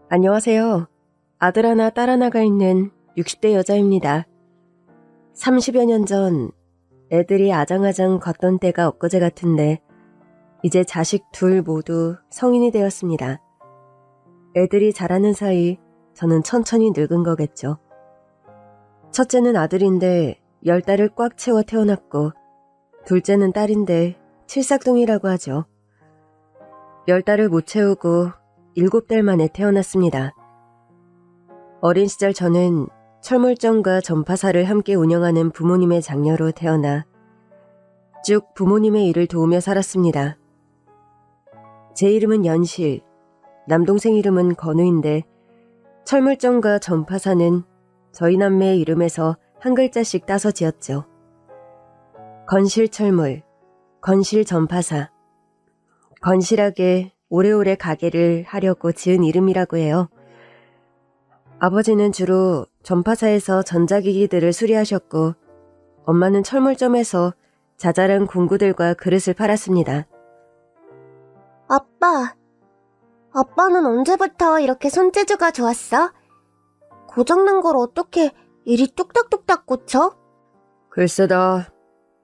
안녕하세요. 아들 하나, 딸 하나가 있는 60대 여자입니다. 30여 년 전 애들이 아장아장 걷던 때가 엊그제 같은데 이제 자식 둘 모두 성인이 되었습니다. 애들이 자라는 사이 저는 천천히 늙은 거겠죠. 첫째는 아들인데 10달을 꽉 채워 태어났고 둘째는 딸인데 칠삭둥이라고 하죠. 10달을 못 채우고 7달 만에 태어났습니다. 어린 시절 저는 철물점과 전파사를 함께 운영하는 부모님의 장녀로 태어나 쭉 부모님의 일을 도우며 살았습니다. 제 이름은 연실, 남동생 이름은 건우인데 철물점과 전파사는 저희 남매의 이름에서 한 글자씩 따서 지었죠. 건실철물, 건실전파사, 건실하게 오래오래 가게를 하려고 지은 이름이라고 해요. 아버지는 주로 전파사에서 전자기기들을 수리하셨고 엄마는 철물점에서 자잘한 공구들과 그릇을 팔았습니다. 아빠는 언제부터 이렇게 손재주가 좋았어? 고장난 걸 어떻게 이리 뚝딱뚝딱 고쳐? 글쎄다,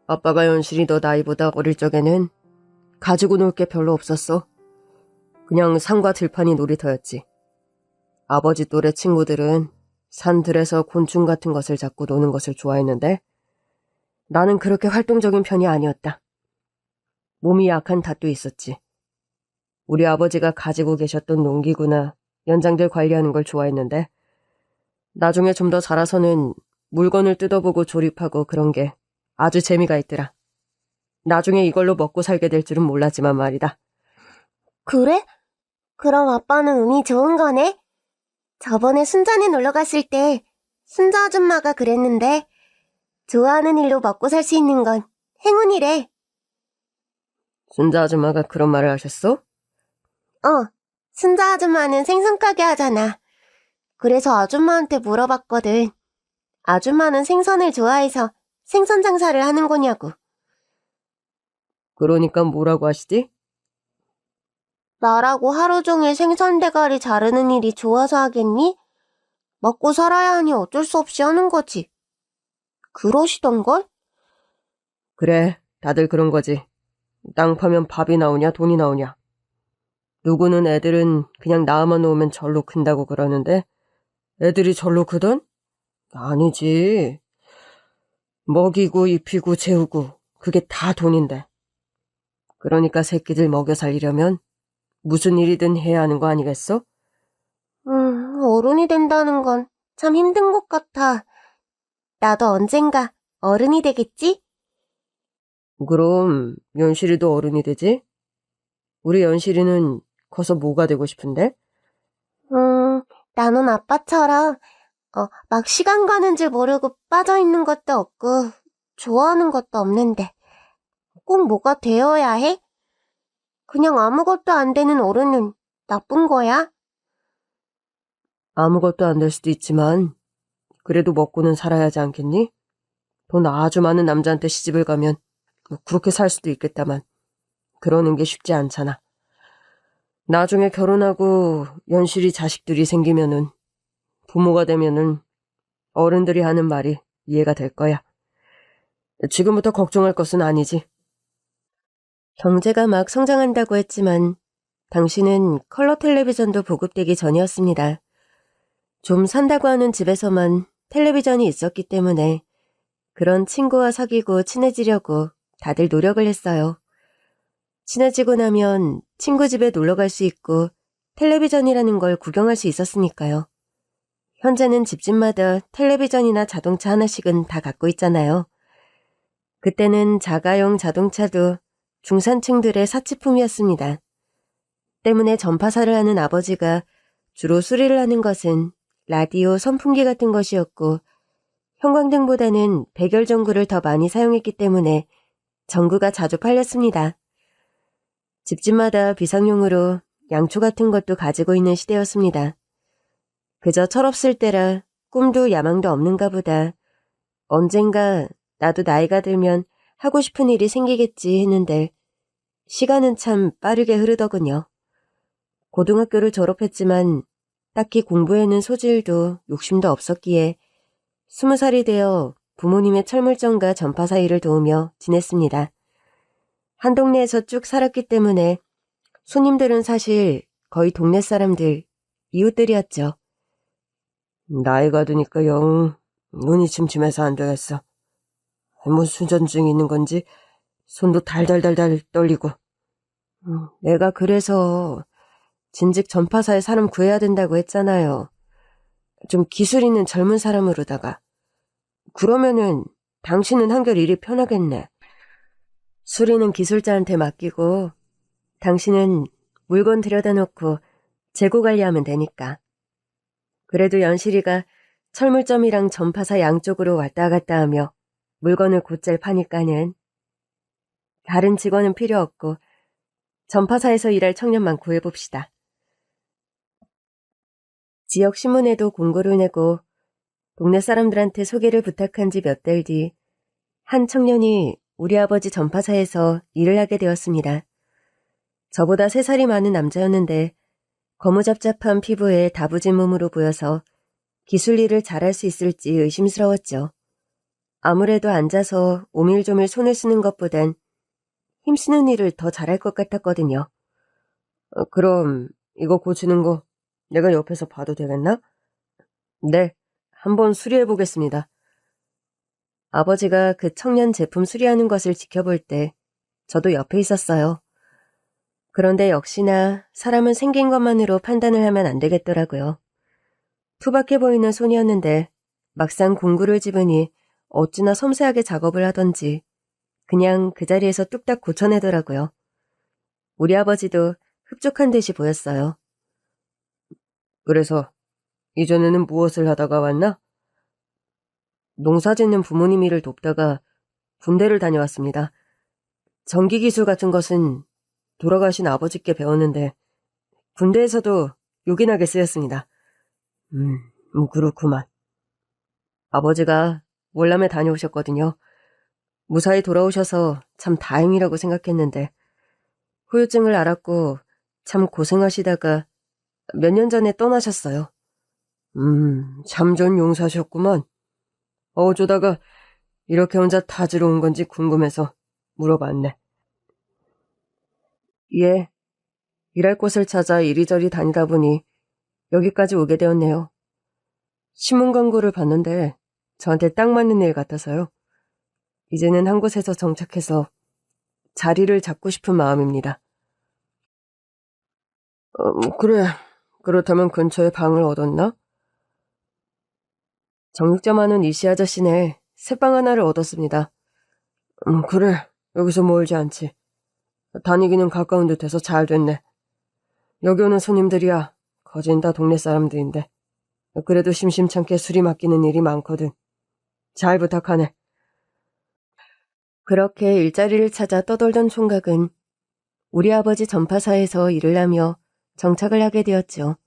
아빠가 연실이 너 나이보다 어릴 적에는 가지고 놀 게 별로 없었어. 그냥 산과 들판이 놀이터였지. 아버지 또래 친구들은 산들에서 곤충 같은 것을 잡고 노는 것을 좋아했는데 나는 그렇게 활동적인 편이 아니었다. 몸이 약한 탓도 있었지. 우리 아버지가 가지고 계셨던 농기구나 연장들 관리하는 걸 좋아했는데 나중에 좀 더 자라서는 물건을 뜯어보고 조립하고 그런 게 아주 재미가 있더라. 나중에 이걸로 먹고 살게 될 줄은 몰랐지만 말이다. 그래? 그럼 아빠는 운이 좋은 거네? 저번에 순천에 놀러 갔을 때 순자 아줌마가 그랬는데 좋아하는 일로 먹고 살 수 있는 건 행운이래. 순자 아줌마가 그런 말을 하셨어? 순자 아줌마는 생선가게 하잖아. 그래서 아줌마한테 물어봤거든. 아줌마는 생선을 좋아해서 생선 장사를 하는 거냐고. 그러니까 뭐라고 하시지? 나라고 하루 종일 생선 대가리 자르는 일이 좋아서 하겠니? 먹고 살아야 하니 어쩔 수 없이 하는 거지. 그러시던걸? 그래, 다들 그런 거지. 땅 파면 밥이 나오냐 돈이 나오냐. 누구는 애들은 그냥 낳아만 놓으면 절로 큰다고 그러는데 애들이 절로 크던? 아니지. 먹이고 입히고 재우고 그게 다 돈인데. 그러니까 새끼들 먹여 살리려면 무슨 일이든 해야 하는 거 아니겠어? 어른이 된다는 건 참 힘든 것 같아. 나도 언젠가 어른이 되겠지? 그럼 연실이도 어른이 되지? 우리 연실이는 커서 뭐가 되고 싶은데? 나는 아빠처럼 막 시간 가는 줄 모르고 빠져있는 것도 없고 좋아하는 것도 없는데 꼭 뭐가 되어야 해? 그냥 아무것도 안 되는 어른은 나쁜 거야? 아무것도 안 될 수도 있지만 그래도 먹고는 살아야 하지 않겠니? 돈 아주 많은 남자한테 시집을 가면 그렇게 살 수도 있겠다만 그러는 게 쉽지 않잖아. 나중에 결혼하고 연실이 자식들이 생기면은 부모가 되면은 어른들이 하는 말이 이해가 될 거야. 지금부터 걱정할 것은 아니지. 경제가 막 성장한다고 했지만 당시는 컬러 텔레비전도 보급되기 전이었습니다. 좀 산다고 하는 집에서만 텔레비전이 있었기 때문에 그런 친구와 사귀고 친해지려고 다들 노력을 했어요. 친해지고 나면 친구 집에 놀러 갈 수 있고 텔레비전이라는 걸 구경할 수 있었으니까요. 현재는 집집마다 텔레비전이나 자동차 하나씩은 다 갖고 있잖아요. 그때는 자가용 자동차도 중산층들의 사치품이었습니다. 때문에 전파사를 하는 아버지가 주로 수리를 하는 것은 라디오, 선풍기 같은 것이었고 형광등보다는 백열전구를 더 많이 사용했기 때문에 전구가 자주 팔렸습니다. 집집마다 비상용으로 양초 같은 것도 가지고 있는 시대였습니다. 그저 철없을 때라 꿈도 야망도 없는가 보다. 언젠가 나도 나이가 들면 하고 싶은 일이 생기겠지 했는데 시간은 참 빠르게 흐르더군요. 고등학교를 졸업했지만 딱히 공부에는 소질도 욕심도 없었기에 20살이 되어 부모님의 철물점과 전파사 일을 도우며 지냈습니다. 한 동네에서 쭉 살았기 때문에 손님들은 사실 거의 동네 사람들, 이웃들이었죠. 나이가 드니까 영 눈이 침침해서 안 되겠어. 뭐 수전증이 있는 건지 손도 달달달달 떨리고. 내가 그래서 진즉 전파사에 사람 구해야 된다고 했잖아요. 좀 기술 있는 젊은 사람으로다가. 그러면은 당신은 한결 일이 편하겠네. 수리는 기술자한테 맡기고 당신은 물건 들여다 놓고 재고 관리하면 되니까. 그래도 연실이가 철물점이랑 전파사 양쪽으로 왔다 갔다 하며 물건을 곧잘 파니까는 다른 직원은 필요 없고 전파사에서 일할 청년만 구해봅시다. 지역 신문에도 공고를 내고 동네 사람들한테 소개를 부탁한 지 몇 달 뒤 한 청년이 우리 아버지 전파사에서 일을 하게 되었습니다. 저보다 3살이 많은 남자였는데 거무잡잡한 피부에 다부진 몸으로 보여서 기술 일을 잘할 수 있을지 의심스러웠죠. 아무래도 앉아서 오밀조밀 손을 쓰는 것보단 힘쓰는 일을 더 잘할 것 같았거든요. 그럼 이거 고치는 거 내가 옆에서 봐도 되겠나? 네, 한번 수리해 보겠습니다. 아버지가 그 청년 제품 수리하는 것을 지켜볼 때 저도 옆에 있었어요. 그런데 역시나 사람은 생긴 것만으로 판단을 하면 안 되겠더라고요. 투박해 보이는 손이었는데 막상 공구를 집으니 어찌나 섬세하게 작업을 하던지 그냥 그 자리에서 뚝딱 고쳐내더라고요. 우리 아버지도 흡족한 듯이 보였어요. 그래서 이전에는 무엇을 하다가 왔나? 농사 짓는 부모님 일을 돕다가 군대를 다녀왔습니다. 전기기술 같은 것은 돌아가신 아버지께 배웠는데 군대에서도 요긴하게 쓰였습니다. 그렇구만. 아버지가 월남에 다녀오셨거든요. 무사히 돌아오셔서 참 다행이라고 생각했는데 후유증을 앓았고 참 고생하시다가 몇 년 전에 떠나셨어요. 참 좋은 용사셨구먼. 어쩌다가 이렇게 혼자 타지러 온 건지 궁금해서 물어봤네. 예, 일할 곳을 찾아 이리저리 다니다 보니 여기까지 오게 되었네요. 신문 광고를 봤는데 저한테 딱 맞는 일 같아서요. 이제는 한 곳에서 정착해서 자리를 잡고 싶은 마음입니다. 그래. 그렇다면 근처에 방을 얻었나? 정육점 하는 이씨 아저씨네 새방 하나를 얻었습니다. 그래. 여기서 멀지 않지. 다니기는 가까운 듯해서 잘 됐네. 여기 오는 손님들이야 거진 다 동네 사람들인데 그래도 심심찮게 술이 맡기는 일이 많거든. 잘 부탁하네. 그렇게 일자리를 찾아 떠돌던 총각은 우리 아버지 전파사에서 일을 하며 정착을 하게 되었죠.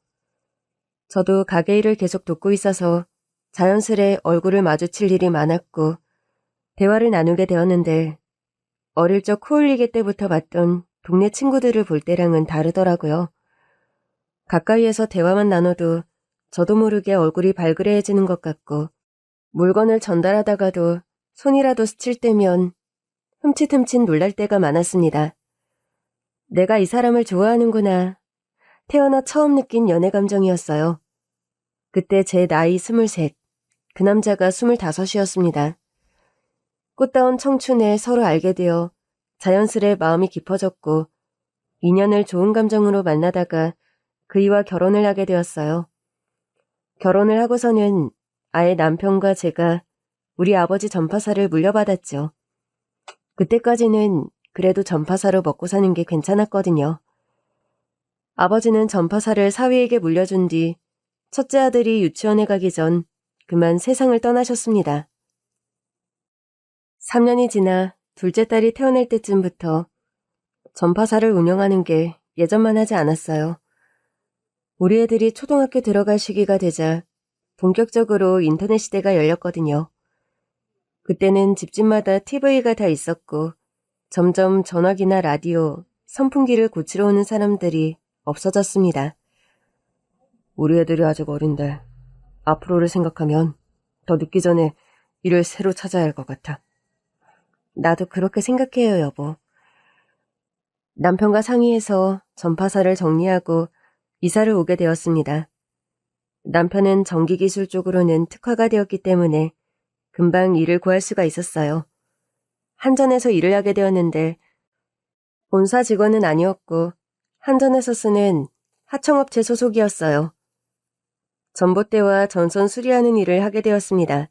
저도 가게 일을 계속 돕고 있어서 자연스레 얼굴을 마주칠 일이 많았고 대화를 나누게 되었는데 어릴 적 코흘리기 때부터 봤던 동네 친구들을 볼 때랑은 다르더라고요. 가까이에서 대화만 나눠도 저도 모르게 얼굴이 발그레해지는 것 같고 물건을 전달하다가도 손이라도 스칠 때면 흠칫흠칫 놀랄 때가 많았습니다. 내가 이 사람을 좋아하는구나. 태어나 처음 느낀 연애 감정이었어요. 그때 제 나이 23, 그 남자가 25이었습니다. 꽃다운 청춘에 서로 알게 되어 자연스레 마음이 깊어졌고 인연을 좋은 감정으로 만나다가 그이와 결혼을 하게 되었어요. 결혼을 하고서는 아예 남편과 제가 우리 아버지 전파사를 물려받았죠. 그때까지는 그래도 전파사로 먹고 사는 게 괜찮았거든요. 아버지는 전파사를 사위에게 물려준 뒤 첫째 아들이 유치원에 가기 전 그만 세상을 떠나셨습니다. 3년이 지나 둘째 딸이 태어날 때쯤부터 전파사를 운영하는 게 예전만 하지 않았어요. 우리 애들이 초등학교 들어갈 시기가 되자 본격적으로 인터넷 시대가 열렸거든요. 그때는 집집마다 TV가 다 있었고 점점 전화기나 라디오, 선풍기를 고치러 오는 사람들이 없어졌습니다. 우리 애들이 아직 어린데 앞으로를 생각하면 더 늦기 전에 일을 새로 찾아야 할 것 같아. 나도 그렇게 생각해요, 여보. 남편과 상의해서 전파사를 정리하고 이사를 오게 되었습니다. 남편은 전기기술 쪽으로는 특화가 되었기 때문에 금방 일을 구할 수가 있었어요. 한전에서 일을 하게 되었는데 본사 직원은 아니었고 한전에서 쓰는 하청업체 소속이었어요. 전봇대와 전선 수리하는 일을 하게 되었습니다.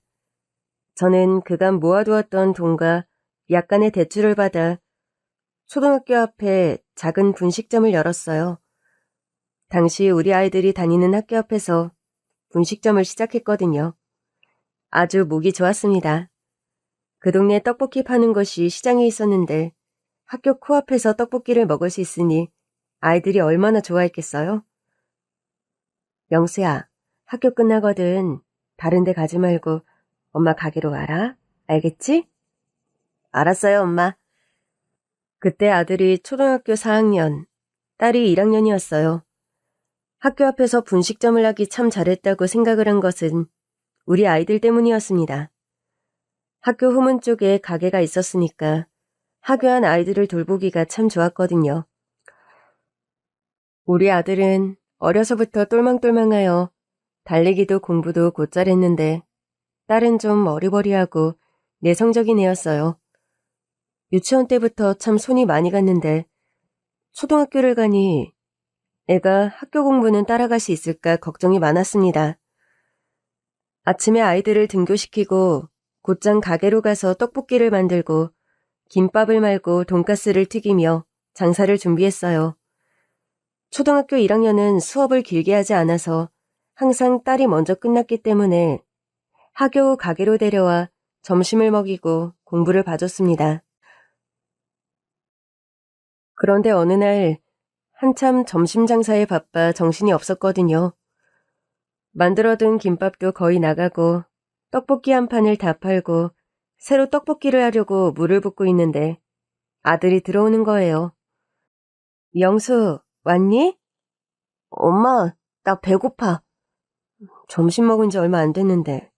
저는 그간 모아두었던 돈과 약간의 대출을 받아 초등학교 앞에 작은 분식점을 열었어요. 당시 우리 아이들이 다니는 학교 앞에서 분식점을 시작했거든요. 아주 목이 좋았습니다. 그 동네 떡볶이 파는 곳이 시장에 있었는데 학교 코앞에서 떡볶이를 먹을 수 있으니 아이들이 얼마나 좋아했겠어요? 영수야, 학교 끝나거든. 다른 데 가지 말고 엄마 가게로 와라. 알겠지? 알았어요, 엄마. 그때 아들이 초등학교 4학년, 딸이 1학년이었어요. 학교 앞에서 분식점을 하기 참 잘했다고 생각을 한 것은 우리 아이들 때문이었습니다. 학교 후문 쪽에 가게가 있었으니까 하교한 아이들을 돌보기가 참 좋았거든요. 우리 아들은 어려서부터 똘망똘망하여 달리기도 공부도 곧잘 했는데 딸은 좀 어리버리하고 내성적인 애였어요. 유치원 때부터 참 손이 많이 갔는데 초등학교를 가니 애가 학교 공부는 따라갈 수 있을까 걱정이 많았습니다. 아침에 아이들을 등교시키고 곧장 가게로 가서 떡볶이를 만들고 김밥을 말고 돈가스를 튀기며 장사를 준비했어요. 초등학교 1학년은 수업을 길게 하지 않아서 항상 딸이 먼저 끝났기 때문에 학교 후 가게로 데려와 점심을 먹이고 공부를 봐줬습니다. 그런데 어느 날 한참 점심 장사에 바빠 정신이 없었거든요. 만들어둔 김밥도 거의 나가고 떡볶이 한 판을 다 팔고 새로 떡볶이를 하려고 물을 붓고 있는데 아들이 들어오는 거예요. 영수, 왔니? 엄마, 나 배고파. 점심 먹은 지 얼마 안 됐는데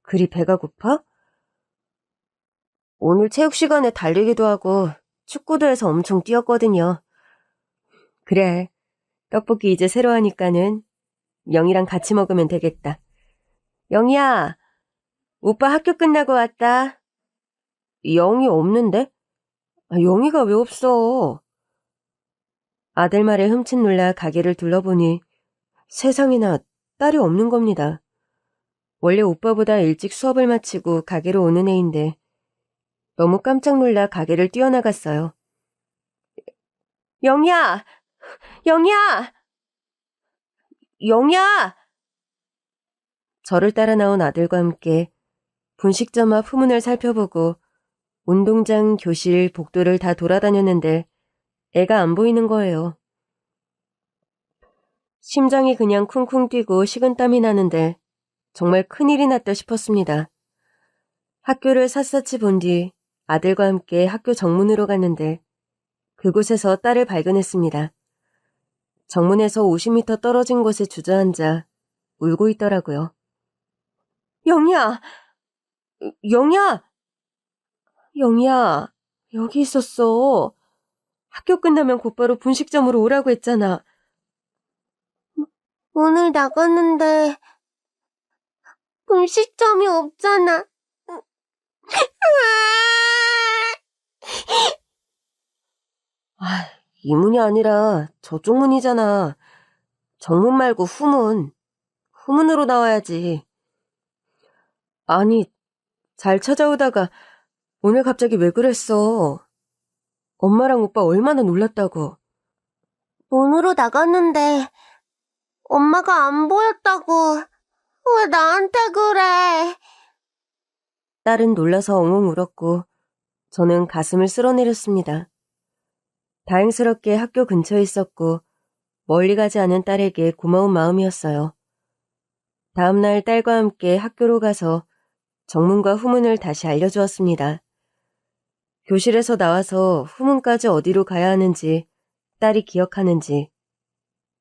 그리 배가 고파? 오늘 체육 시간에 달리기도 하고 축구도 해서 엄청 뛰었거든요. 그래, 떡볶이 이제 새로 하니까는 영이랑 같이 먹으면 되겠다. 영이야, 오빠 학교 끝나고 왔다. 영이 없는데? 영이가 왜 없어? 아들 말에 흠칫 놀라 가게를 둘러보니 세상에나 딸이 없는 겁니다. 원래 오빠보다 일찍 수업을 마치고 가게로 오는 애인데 너무 깜짝 놀라 가게를 뛰어나갔어요. 영이야! 영이야! 영이야! 저를 따라 나온 아들과 함께 분식점 앞 후문을 살펴보고 운동장, 교실, 복도를 다 돌아다녔는데 애가 안 보이는 거예요. 심장이 그냥 쿵쿵 뛰고 식은땀이 나는데 정말 큰일이 났다 싶었습니다. 학교를 샅샅이 본 뒤 아들과 함께 학교 정문으로 갔는데 그곳에서 딸을 발견했습니다. 정문에서 50m 떨어진 곳에 주저앉아 울고 있더라고요. 영희야! 영희야! 영희야, 여기 있었어. 학교 끝나면 곧바로 분식점으로 오라고 했잖아. 오늘 나갔는데 분식점이 없잖아. 이 문이 아니라 저쪽 문이잖아. 정문 말고 후문. 후문으로 나와야지. 아니, 잘 찾아오다가 오늘 갑자기 왜 그랬어? 엄마랑 오빠 얼마나 놀랐다고. 문으로 나갔는데 엄마가 안 보였다고. 왜 나한테 그래? 딸은 놀라서 엉엉 울었고 저는 가슴을 쓸어내렸습니다. 다행스럽게 학교 근처에 있었고 멀리 가지 않은 딸에게 고마운 마음이었어요. 다음날 딸과 함께 학교로 가서 정문과 후문을 다시 알려주었습니다. 교실에서 나와서 후문까지 어디로 가야 하는지 딸이 기억하는지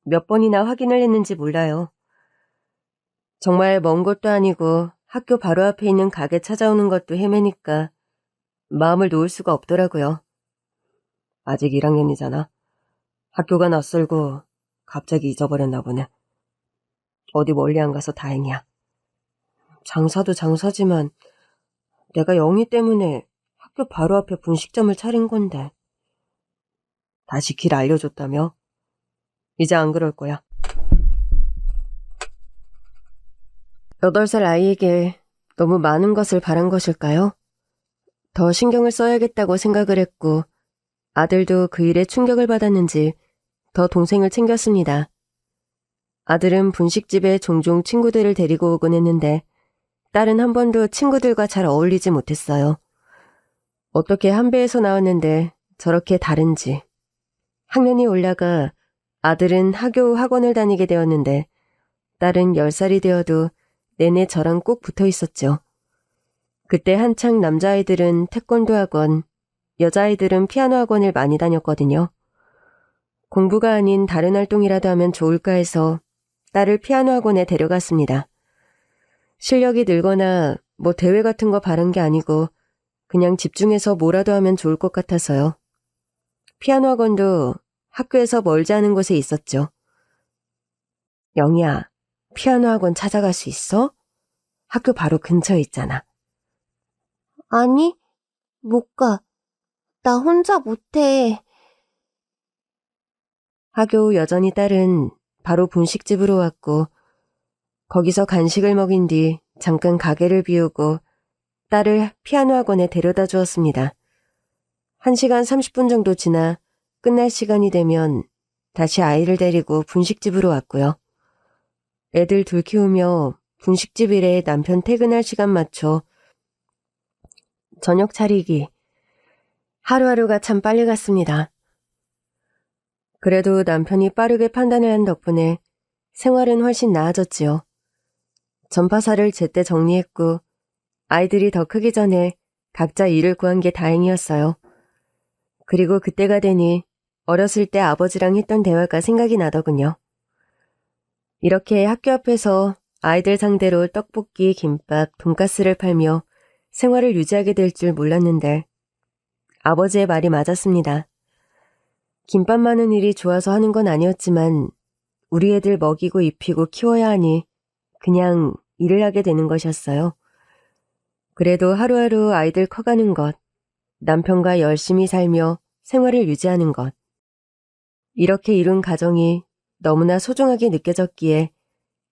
몇 번이나 확인을 했는지 몰라요. 정말 먼 곳도 아니고 학교 바로 앞에 있는 가게 찾아오는 것도 헤매니까 마음을 놓을 수가 없더라고요. 아직 1학년이잖아. 학교가 낯설고 갑자기 잊어버렸나 보네. 어디 멀리 안 가서 다행이야. 장사도 장사지만 내가 영희 때문에 학교 바로 앞에 분식점을 차린 건데. 다시 길 알려줬다며? 이제 안 그럴 거야. 8살 아이에게 너무 많은 것을 바란 것일까요? 더 신경을 써야겠다고 생각을 했고 아들도 그 일에 충격을 받았는지 더 동생을 챙겼습니다. 아들은 분식집에 종종 친구들을 데리고 오곤 했는데 딸은 한 번도 친구들과 잘 어울리지 못했어요. 어떻게 한 배에서 나왔는데 저렇게 다른지. 학년이 올라가 아들은 학교 학원을 다니게 되었는데 딸은 10살이 되어도 내내 저랑 꼭 붙어 있었죠. 그때 한창 남자아이들은 태권도 학원, 여자아이들은 피아노 학원을 많이 다녔거든요. 공부가 아닌 다른 활동이라도 하면 좋을까 해서 딸을 피아노 학원에 데려갔습니다. 실력이 늘거나 뭐 대회 같은 거 바른 게 아니고 그냥 집중해서 뭐라도 하면 좋을 것 같아서요. 피아노 학원도 학교에서 멀지 않은 곳에 있었죠. 영희야, 피아노 학원 찾아갈 수 있어? 학교 바로 근처에 있잖아. 아니, 못 가. 나 혼자 못해. 하교 후 여전히 딸은 바로 분식집으로 왔고 거기서 간식을 먹인 뒤 잠깐 가게를 비우고 딸을 피아노 학원에 데려다 주었습니다. 1시간 30분 정도 지나 끝날 시간이 되면 다시 아이를 데리고 분식집으로 왔고요. 애들 둘 키우며 분식집 일에 남편 퇴근할 시간 맞춰 저녁 차리기. 하루하루가 참 빨리 갔습니다. 그래도 남편이 빠르게 판단을 한 덕분에 생활은 훨씬 나아졌지요. 전파사를 제때 정리했고 아이들이 더 크기 전에 각자 일을 구한 게 다행이었어요. 그리고 그때가 되니 어렸을 때 아버지랑 했던 대화가 생각이 나더군요. 이렇게 학교 앞에서 아이들 상대로 떡볶이, 김밥, 돈가스를 팔며 생활을 유지하게 될 줄 몰랐는데 아버지의 말이 맞았습니다. 김밥 많은 일이 좋아서 하는 건 아니었지만 우리 애들 먹이고 입히고 키워야 하니 그냥 일을 하게 되는 것이었어요. 그래도 하루하루 아이들 커가는 것, 남편과 열심히 살며 생활을 유지하는 것. 이렇게 이룬 가정이 너무나 소중하게 느껴졌기에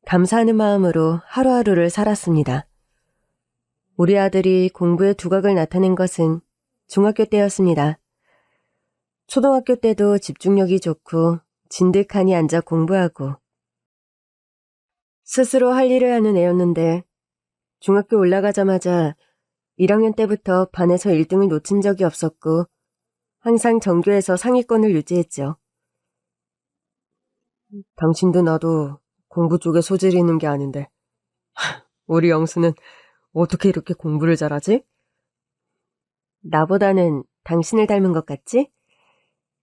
감사하는 마음으로 하루하루를 살았습니다. 우리 아들이 공부에 두각을 나타낸 것은 중학교 때였습니다. 초등학교 때도 집중력이 좋고 진득하니 앉아 공부하고 스스로 할 일을 하는 애였는데 중학교 올라가자마자 1학년 때부터 반에서 1등을 놓친 적이 없었고 항상 전교에서 상위권을 유지했죠. 당신도 나도 공부 쪽에 소질이 있는 게 아닌데 우리 영수는 어떻게 이렇게 공부를 잘하지? 나보다는 당신을 닮은 것 같지?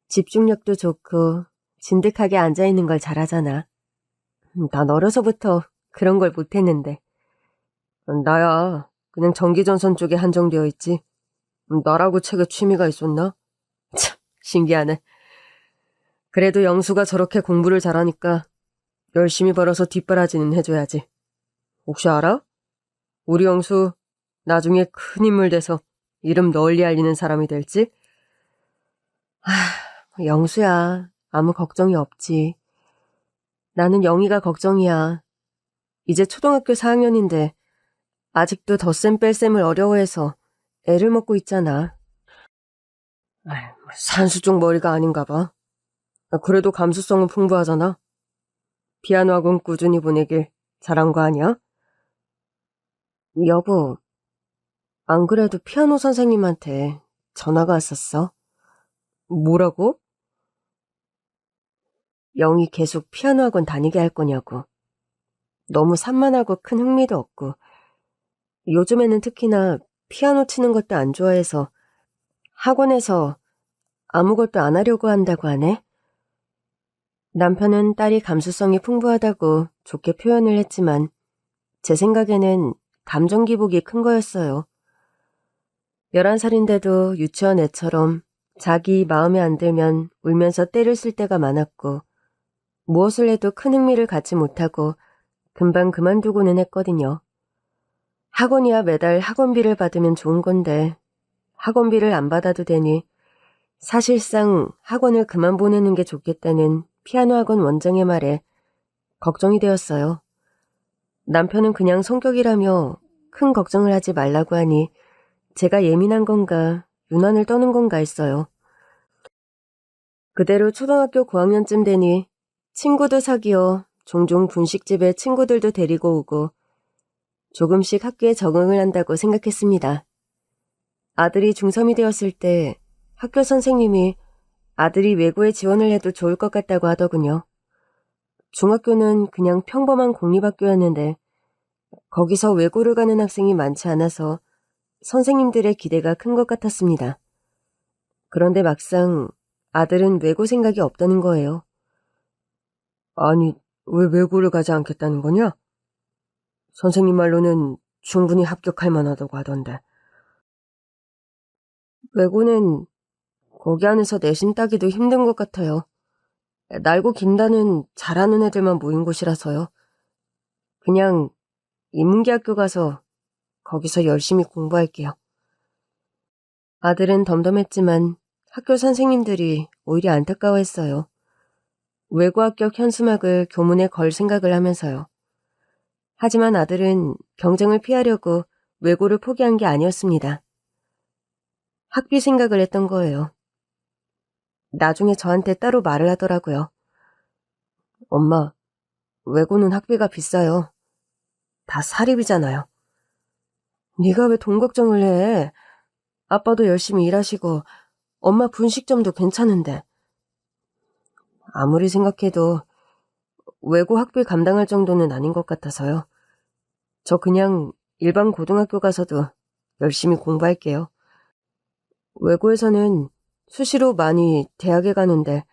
집중력도 좋고 진득하게 앉아있는 걸 잘하잖아. 난 어려서부터 그런 걸 못했는데. 나야 그냥 전기전선 쪽에 한정되어 있지. 나라고 책에 취미가 있었나? 참 신기하네. 그래도 영수가 저렇게 공부를 잘하니까 열심히 벌어서 뒷바라지는 해줘야지. 혹시 알아? 우리 영수 나중에 큰 인물 돼서 이름 널리 알리는 사람이 될지? 영수야, 아무 걱정이 없지. 나는 영희가 걱정이야. 이제 초등학교 4학년인데 아직도 덧셈 뺄셈을 어려워해서 애를 먹고 있잖아. 산수 쪽 머리가 아닌가 봐. 그래도 감수성은 풍부하잖아. 피아노 학원 꾸준히 보내길 잘한 거 아니야? 여보, 안 그래도 피아노 선생님한테 전화가 왔었어. 뭐라고? 영희 계속 피아노 학원 다니게 할 거냐고. 너무 산만하고 큰 흥미도 없고 요즘에는 특히나 피아노 치는 것도 안 좋아해서 학원에서 아무것도 안 하려고 한다고 하네. 남편은 딸이 감수성이 풍부하다고 좋게 표현을 했지만 제 생각에는 감정 기복이 큰 거였어요. 11살인데도 유치원 애처럼 자기 마음에 안 들면 울면서 때를 쓸 때가 많았고 무엇을 해도 큰 흥미를 갖지 못하고 금방 그만두고는 했거든요. 학원이야 매달 학원비를 받으면 좋은 건데 학원비를 안 받아도 되니 사실상 학원을 그만 보내는 게 좋겠다는 피아노 학원 원장의 말에 걱정이 되었어요. 남편은 그냥 성격이라며 큰 걱정을 하지 말라고 하니 제가 예민한 건가 유난을 떠는 건가 했어요. 그대로 초등학교 고학년쯤 되니 친구도 사귀어 종종 분식집에 친구들도 데리고 오고 조금씩 학교에 적응을 한다고 생각했습니다. 아들이 중3이 되었을 때 학교 선생님이 아들이 외고에 지원을 해도 좋을 것 같다고 하더군요. 중학교는 그냥 평범한 공립학교였는데 거기서 외고를 가는 학생이 많지 않아서 선생님들의 기대가 큰 것 같았습니다. 그런데 막상 아들은 외고 생각이 없다는 거예요. 아니, 왜 외고를 가지 않겠다는 거냐? 선생님 말로는 충분히 합격할 만하다고 하던데. 외고는 거기 안에서 내신 따기도 힘든 것 같아요. 날고 긴다는 잘하는 애들만 모인 곳이라서요. 그냥 인문계학교 가서 거기서 열심히 공부할게요. 아들은 덤덤했지만 학교 선생님들이 오히려 안타까워했어요. 외고 합격 현수막을 교문에 걸 생각을 하면서요. 하지만 아들은 경쟁을 피하려고 외고를 포기한 게 아니었습니다. 학비 생각을 했던 거예요. 나중에 저한테 따로 말을 하더라고요. 엄마, 외고는 학비가 비싸요. 다 사립이잖아요. 네가 왜 돈 걱정을 해? 아빠도 열심히 일하시고 엄마 분식점도 괜찮은데. 아무리 생각해도 외고 학비 감당할 정도는 아닌 것 같아서요. 저 그냥 일반 고등학교 가서도 열심히 공부할게요. 외고에서는 수시로 많이 대학에 가는데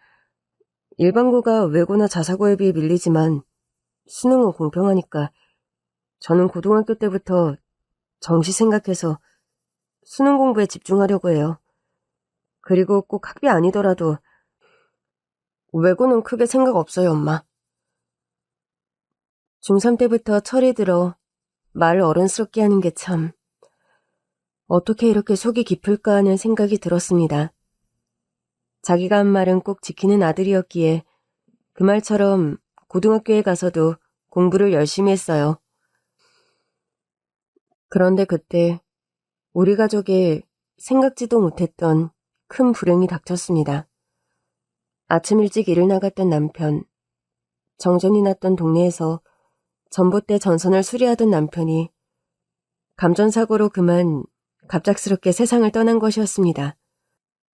일반고가 외고나 자사고에 비해 밀리지만 수능은 공평하니까 저는 고등학교 때부터 정시 생각해서 수능 공부에 집중하려고 해요. 그리고 꼭 학비 아니더라도 외고는 크게 생각 없어요, 엄마. 중3 때부터 철이 들어 말을 어른스럽게 하는 게 참 어떻게 이렇게 속이 깊을까 하는 생각이 들었습니다. 자기가 한 말은 꼭 지키는 아들이었기에 그 말처럼 고등학교에 가서도 공부를 열심히 했어요. 그런데 그때 우리 가족에 생각지도 못했던 큰 불행이 닥쳤습니다. 아침 일찍 일을 나갔던 남편, 정전이 났던 동네에서 전봇대 전선을 수리하던 남편이 감전사고로 그만 갑작스럽게 세상을 떠난 것이었습니다.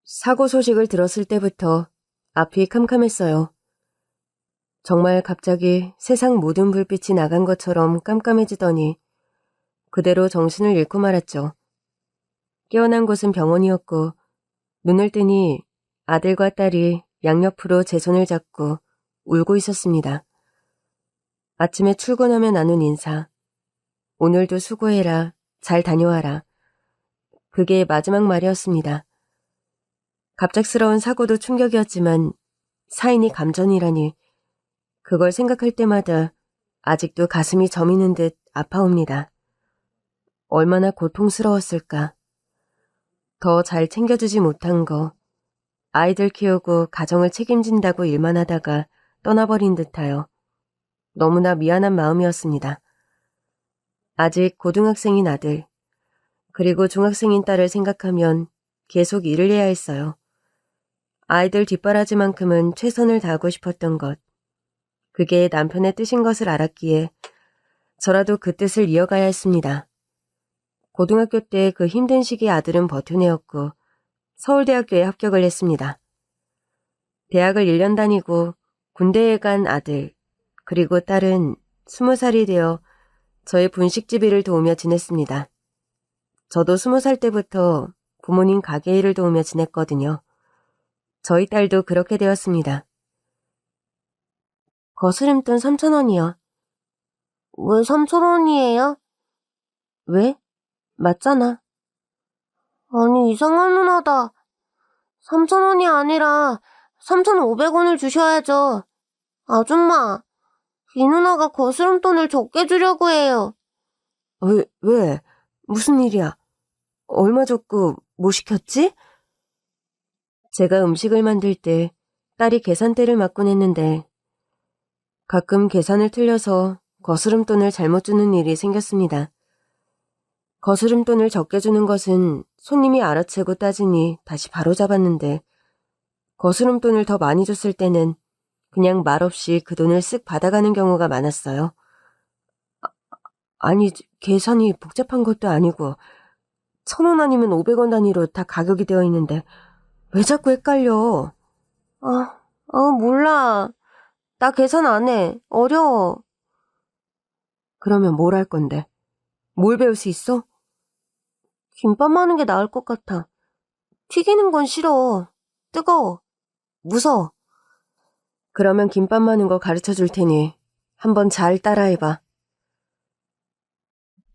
사고 소식을 들었을 때부터 앞이 캄캄했어요. 정말 갑자기 세상 모든 불빛이 나간 것처럼 깜깜해지더니 그대로 정신을 잃고 말았죠. 깨어난 곳은 병원이었고 눈을 뜨니 아들과 딸이 양옆으로 제 손을 잡고 울고 있었습니다. 아침에 출근하며 나눈 인사. 오늘도 수고해라. 잘 다녀와라. 그게 마지막 말이었습니다. 갑작스러운 사고도 충격이었지만 사인이 감전이라니 그걸 생각할 때마다 아직도 가슴이 저미는 듯 아파옵니다. 얼마나 고통스러웠을까. 더 잘 챙겨주지 못한 거, 아이들 키우고 가정을 책임진다고 일만 하다가 떠나버린 듯하여 너무나 미안한 마음이었습니다. 아직 고등학생인 아들, 그리고 중학생인 딸을 생각하면 계속 일을 해야 했어요. 아이들 뒷바라지만큼은 최선을 다하고 싶었던 것, 그게 남편의 뜻인 것을 알았기에 저라도 그 뜻을 이어가야 했습니다. 고등학교 때 그 힘든 시기에 아들은 버텨내었고 서울대학교에 합격을 했습니다. 대학을 1년 다니고 군대에 간 아들, 그리고 딸은 20살이 되어 저의 분식집 일을 도우며 지냈습니다. 저도 20살 때부터 부모님 가게 일을 도우며 지냈거든요. 저희 딸도 그렇게 되었습니다. 거스름돈 3,000원이요. 왜 3,000원이에요? 왜? 맞잖아. 아니, 이상한 누나다. 3,000원이 아니라 3,500원을 주셔야죠. 아줌마, 이 누나가 거스름돈을 적게 주려고 해요. 왜? 무슨 일이야? 얼마 줬고 뭐 시켰지? 제가 음식을 만들 때 딸이 계산대를 맡곤 했는데 가끔 계산을 틀려서 거스름돈을 잘못 주는 일이 생겼습니다. 거스름돈을 적게 주는 것은 손님이 알아채고 따지니 다시 바로잡았는데 거스름돈을 더 많이 줬을 때는 그냥 말없이 그 돈을 쓱 받아가는 경우가 많았어요. 아니, 계산이 복잡한 것도 아니고 1,000원 아니면 500원 단위로 다 가격이 되어 있는데 왜 자꾸 헷갈려? 몰라. 나 계산 안 해. 어려워. 그러면 뭘 할 건데? 뭘 배울 수 있어? 김밥 마는 게 나을 것 같아. 튀기는 건 싫어. 뜨거워. 무서워. 그러면 김밥 마는 거 가르쳐 줄 테니 한번 잘 따라해봐.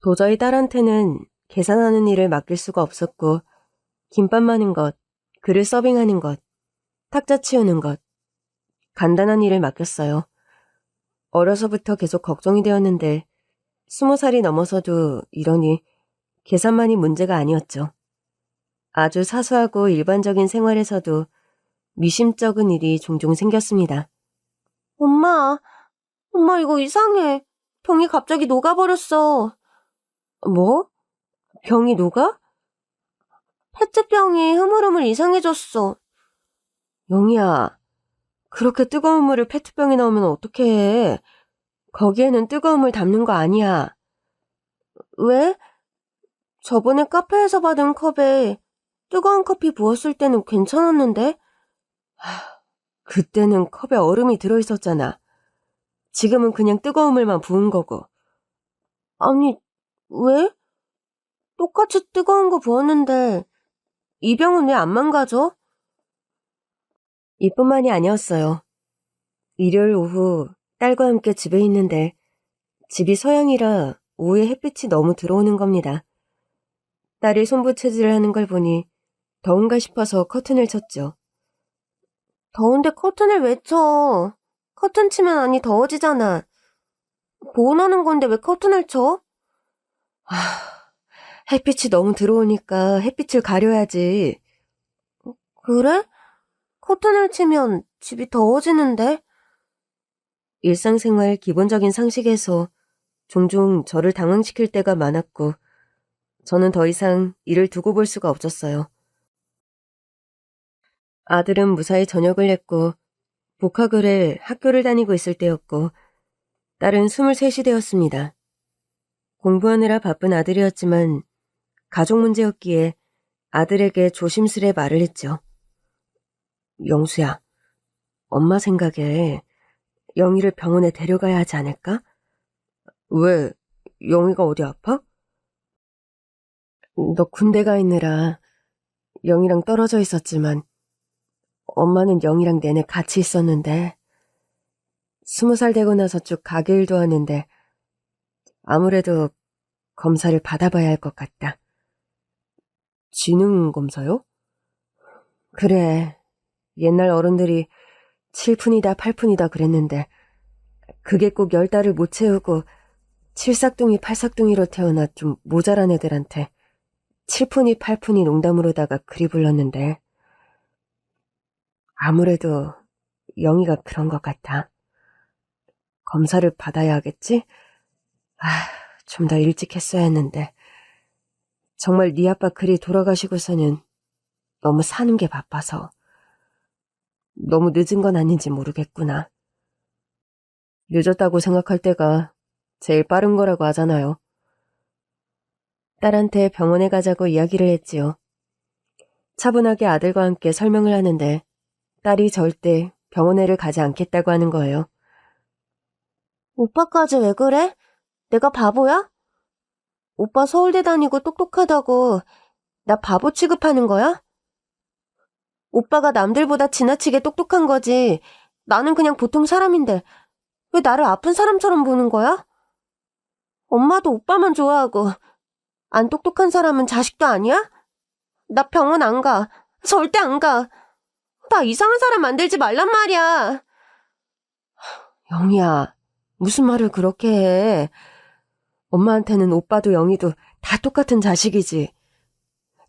도저히 딸한테는 계산하는 일을 맡길 수가 없었고 김밥 마는 것, 글을 서빙하는 것, 탁자 치우는 것, 간단한 일을 맡겼어요. 어려서부터 계속 걱정이 되었는데 20살이 넘어서도 이러니 계산만이 문제가 아니었죠. 아주 사소하고 일반적인 생활에서도 미심쩍은 일이 종종 생겼습니다. 엄마 이거 이상해. 병이 갑자기 녹아버렸어. 뭐? 병이 녹아? 페트병이 흐물흐물 이상해졌어. 영희야, 그렇게 뜨거운 물을 페트병에 넣으면 어떡해. 거기에는 뜨거운 물 담는 거 아니야. 왜? 저번에 카페에서 받은 컵에 뜨거운 커피 부었을 때는 괜찮았는데? 그때는 컵에 얼음이 들어있었잖아. 지금은 그냥 뜨거운 물만 부은 거고. 아니, 왜? 똑같이 뜨거운 거 부었는데 이 병은 왜 안 망가져? 이뿐만이 아니었어요. 일요일 오후 딸과 함께 집에 있는데 집이 서양이라 오후에 햇빛이 너무 들어오는 겁니다. 딸이 손부채질을 하는 걸 보니 더운가 싶어서 커튼을 쳤죠. 더운데 커튼을 왜 쳐? 커튼 치면 안이 더워지잖아. 보온하는 건데 왜 커튼을 쳐? 햇빛이 너무 들어오니까 햇빛을 가려야지. 그래? 커튼을 치면 집이 더워지는데? 일상생활 기본적인 상식에서 종종 저를 당황시킬 때가 많았고 저는 더 이상 이를 두고 볼 수가 없었어요. 아들은 무사히 전역을 했고 복학을 학교를 다니고 있을 때였고 딸은 23이 되었습니다. 공부하느라 바쁜 아들이었지만 가족 문제였기에 아들에게 조심스레 말을 했죠. 영수야, 엄마 생각에 영희를 병원에 데려가야 하지 않을까? 왜? 영희가 어디 아파? 너 군대 가 있느라 영희랑 떨어져 있었지만 엄마는 영희랑 내내 같이 있었는데 20살 되고 나서 쭉 가게 일도 하는데 아무래도 검사를 받아봐야 할 것 같다. 지능 검사요? 그래. 옛날 어른들이 7푼이다 8푼이다 그랬는데 그게 꼭 10달을 못 채우고 7삭둥이 8삭둥이로 태어나 좀 모자란 애들한테 7푼이 8푼이 농담으로다가 그리 불렀는데 아무래도 영희가 그런 것 같아. 검사를 받아야 하겠지? 좀 더 일찍 했어야 했는데 정말 네 아빠 그리 돌아가시고서는 너무 사는 게 바빠서 너무 늦은 건 아닌지 모르겠구나. 늦었다고 생각할 때가 제일 빠른 거라고 하잖아요. 딸한테 병원에 가자고 이야기를 했지요. 차분하게 아들과 함께 설명을 하는데 딸이 절대 병원에를 가지 않겠다고 하는 거예요. 오빠까지 왜 그래? 내가 바보야? 오빠 서울대 다니고 똑똑하다고 나 바보 취급하는 거야? 오빠가 남들보다 지나치게 똑똑한 거지. 나는 그냥 보통 사람인데 왜 나를 아픈 사람처럼 보는 거야? 엄마도 오빠만 좋아하고 안 똑똑한 사람은 자식도 아니야? 나 병원 안 가. 절대 안 가. 나 이상한 사람 만들지 말란 말이야. 영희야, 무슨 말을 그렇게 해. 엄마한테는 오빠도 영희도 다 똑같은 자식이지.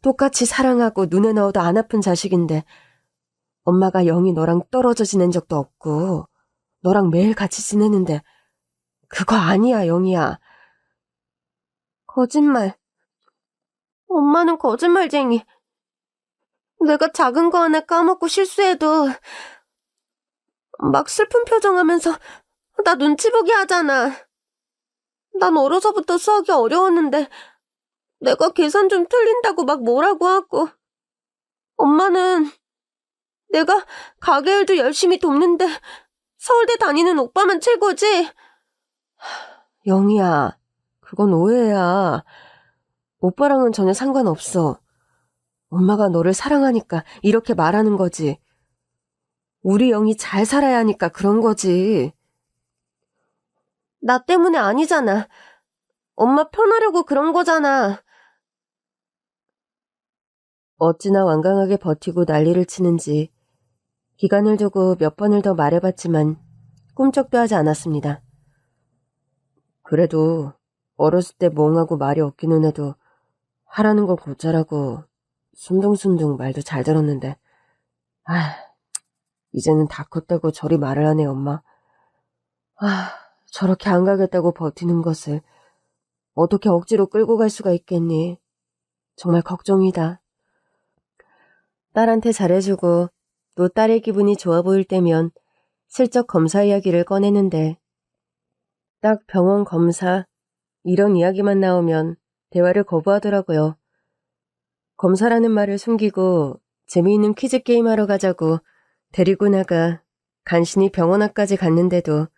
똑같이 사랑하고 눈에 넣어도 안 아픈 자식인데 엄마가 영희 너랑 떨어져 지낸 적도 없고 너랑 매일 같이 지내는데 그거 아니야, 영희야. 거짓말. 엄마는 거짓말쟁이. 내가 작은 거 하나 까먹고 실수해도 막 슬픈 표정하면서 나 눈치 보게 하잖아. 난 어려서부터 수학이 어려웠는데 내가 계산 좀 틀린다고 막 뭐라고 하고, 엄마는 내가 가게 일도 열심히 돕는데 서울대 다니는 오빠만 최고지? 영희야, 그건 오해야. 오빠랑은 전혀 상관없어. 엄마가 너를 사랑하니까 이렇게 말하는 거지. 우리 영희 잘 살아야 하니까 그런 거지. 나 때문에 아니잖아. 엄마 편하려고 그런 거잖아. 어찌나 완강하게 버티고 난리를 치는지 기간을 두고 몇 번을 더 말해봤지만 꿈쩍도 하지 않았습니다. 그래도 어렸을 때 멍하고 말이 없기는 해도 하라는 거 곧잘하고 순둥순둥 말도 잘 들었는데 이제는 다 컸다고 저리 말을 하네, 엄마. 저렇게 안 가겠다고 버티는 것을 어떻게 억지로 끌고 갈 수가 있겠니? 정말 걱정이다. 딸한테 잘해주고 또 딸의 기분이 좋아 보일 때면 슬쩍 검사 이야기를 꺼내는데 딱 병원 검사 이런 이야기만 나오면 대화를 거부하더라고요. 검사라는 말을 숨기고 재미있는 퀴즈 게임하러 가자고 데리고 나가 간신히 병원 앞까지 갔는데도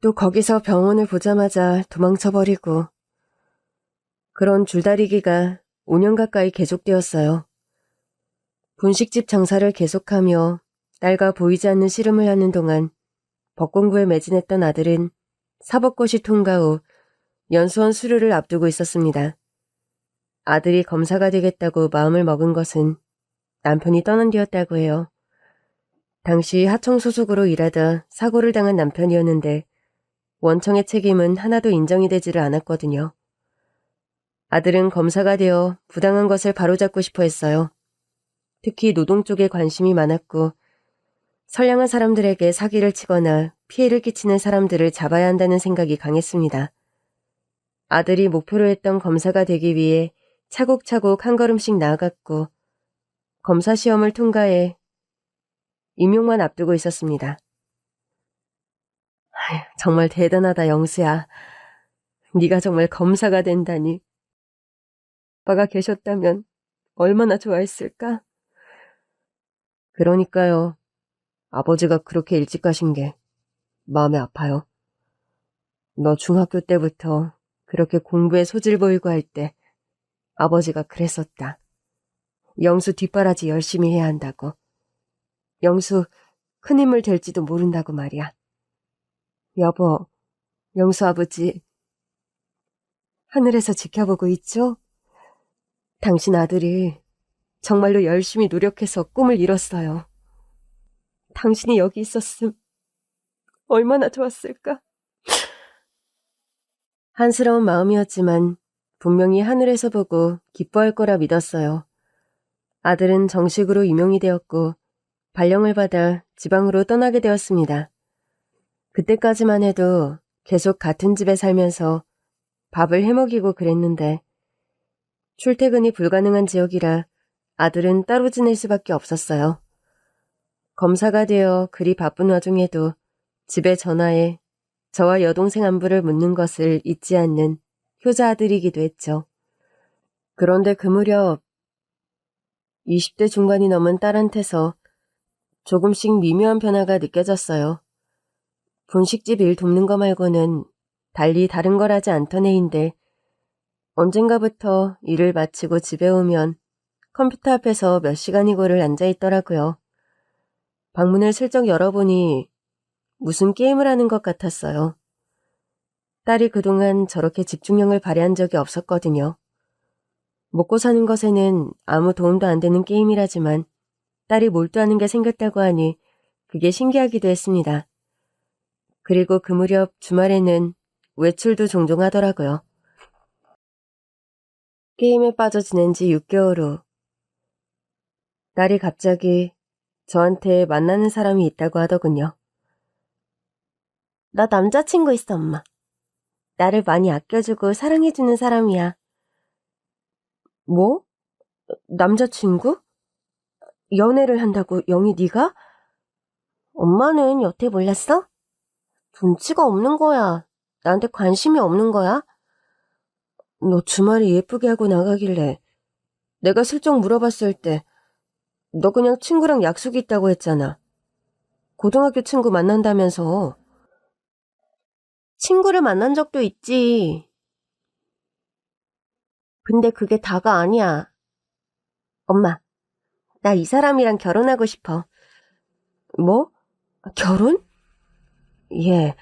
또 거기서 병원을 보자마자 도망쳐버리고 그런 줄다리기가 5년 가까이 계속되었어요. 분식집 장사를 계속하며 딸과 보이지 않는 씨름을 하는 동안 법공부에 매진했던 아들은 사법고시 통과 후 연수원 수료를 앞두고 있었습니다. 아들이 검사가 되겠다고 마음을 먹은 것은 남편이 떠난 뒤였다고 해요. 당시 하청 소속으로 일하다 사고를 당한 남편이었는데 원청의 책임은 하나도 인정이 되지를 않았거든요. 아들은 검사가 되어 부당한 것을 바로잡고 싶어 했어요. 특히 노동 쪽에 관심이 많았고 선량한 사람들에게 사기를 치거나 피해를 끼치는 사람들을 잡아야 한다는 생각이 강했습니다. 아들이 목표로 했던 검사가 되기 위해 차곡차곡 한 걸음씩 나아갔고 검사 시험을 통과해 임용만 앞두고 있었습니다. 정말 대단하다, 영수야. 네가 정말 검사가 된다니. 아빠가 계셨다면 얼마나 좋아했을까? 그러니까요. 아버지가 그렇게 일찍 가신 게 마음이 아파요. 너 중학교 때부터 그렇게 공부에 소질 보이고 할 때 아버지가 그랬었다. 영수 뒷바라지 열심히 해야 한다고. 영수 큰 힘을 될지도 모른다고 말이야. 여보, 영수 아버지 하늘에서 지켜보고 있죠? 당신 아들이 정말로 열심히 노력해서 꿈을 이뤘어요. 당신이 여기 있었음 얼마나 좋았을까? 한스러운 마음이었지만 분명히 하늘에서 보고 기뻐할 거라 믿었어요. 아들은 정식으로 임용이 되었고 발령을 받아 지방으로 떠나게 되었습니다. 그때까지만 해도 계속 같은 집에 살면서 밥을 해먹이고 그랬는데 출퇴근이 불가능한 지역이라 아들은 따로 지낼 수밖에 없었어요. 검사가 되어 그리 바쁜 와중에도 집에 전화해 저와 여동생 안부를 묻는 것을 잊지 않는 효자 아들이기도 했죠. 그런데 그 무렵 20대 중반이 넘은 딸한테서 조금씩 미묘한 변화가 느껴졌어요. 분식집 일 돕는 거 말고는 달리 다른 걸 하지 않던 애인데 언젠가부터 일을 마치고 집에 오면 컴퓨터 앞에서 몇 시간이고를 앉아있더라고요. 방문을 슬쩍 열어보니 무슨 게임을 하는 것 같았어요. 딸이 그동안 저렇게 집중력을 발휘한 적이 없었거든요. 먹고 사는 것에는 아무 도움도 안 되는 게임이라지만 딸이 몰두하는 게 생겼다고 하니 그게 신기하기도 했습니다. 그리고 그 무렵 주말에는 외출도 종종 하더라고요. 게임에 빠져 지낸 지 6개월 후 딸이 갑자기 저한테 만나는 사람이 있다고 하더군요. 나 남자친구 있어, 엄마. 나를 많이 아껴주고 사랑해주는 사람이야. 뭐? 남자친구? 연애를 한다고 영희 네가? 엄마는 여태 몰랐어? 눈치가 없는 거야. 나한테 관심이 없는 거야? 너 주말에 예쁘게 하고 나가길래 내가 슬쩍 물어봤을 때 너 그냥 친구랑 약속이 있다고 했잖아. 고등학교 친구 만난다면서. 친구를 만난 적도 있지. 근데 그게 다가 아니야. 엄마, 나 이 사람이랑 결혼하고 싶어. 뭐? 결혼? 예,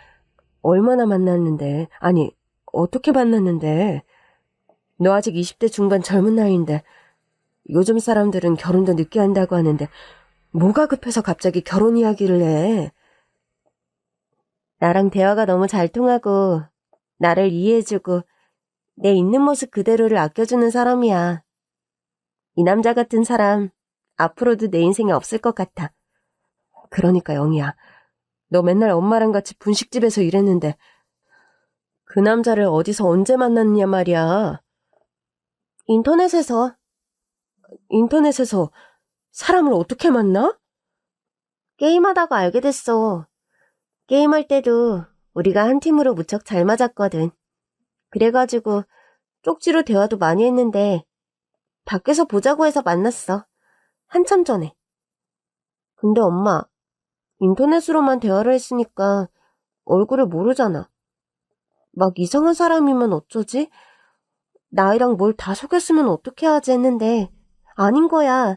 얼마나 만났는데. 아니, 어떻게 만났는데. 너 아직 20대 중반 젊은 나이인데 요즘 사람들은 결혼도 늦게 한다고 하는데 뭐가 급해서 갑자기 결혼 이야기를 해. 나랑 대화가 너무 잘 통하고 나를 이해해주고 내 있는 모습 그대로를 아껴주는 사람이야. 이 남자 같은 사람 앞으로도 내 인생에 없을 것 같아. 그러니까 영희야, 너 맨날 엄마랑 같이 분식집에서 일했는데 그 남자를 어디서 언제 만났냐 말이야. 인터넷에서 사람을 어떻게 만나? 게임하다가 알게 됐어. 게임할 때도 우리가 한 팀으로 무척 잘 맞았거든. 그래가지고 쪽지로 대화도 많이 했는데 밖에서 보자고 해서 만났어. 한참 전에. 근데 엄마, 인터넷으로만 대화를 했으니까 얼굴을 모르잖아. 막 이상한 사람이면 어쩌지? 나이랑 뭘 다 속였으면 어떻게 하지 했는데 아닌 거야.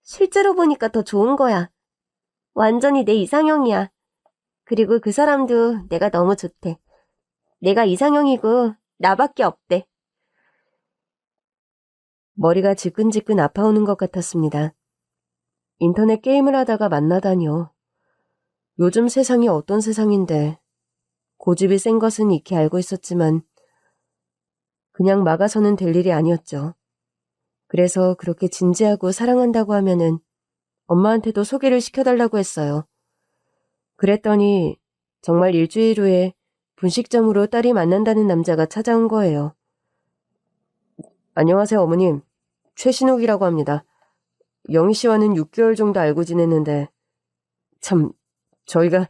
실제로 보니까 더 좋은 거야. 완전히 내 이상형이야. 그리고 그 사람도 내가 너무 좋대. 내가 이상형이고 나밖에 없대. 머리가 지끈지끈 아파오는 것 같았습니다. 인터넷 게임을 하다가 만나다니요. 요즘 세상이 어떤 세상인데 고집이 센 것은 익히 알고 있었지만 그냥 막아서는 될 일이 아니었죠. 그래서 그렇게 진지하고 사랑한다고 하면은 엄마한테도 소개를 시켜달라고 했어요. 그랬더니 정말 일주일 후에 분식점으로 딸이 만난다는 남자가 찾아온 거예요. 안녕하세요, 어머님. 최신욱이라고 합니다. 영희 씨와는 6개월 정도 알고 지냈는데 참 저희가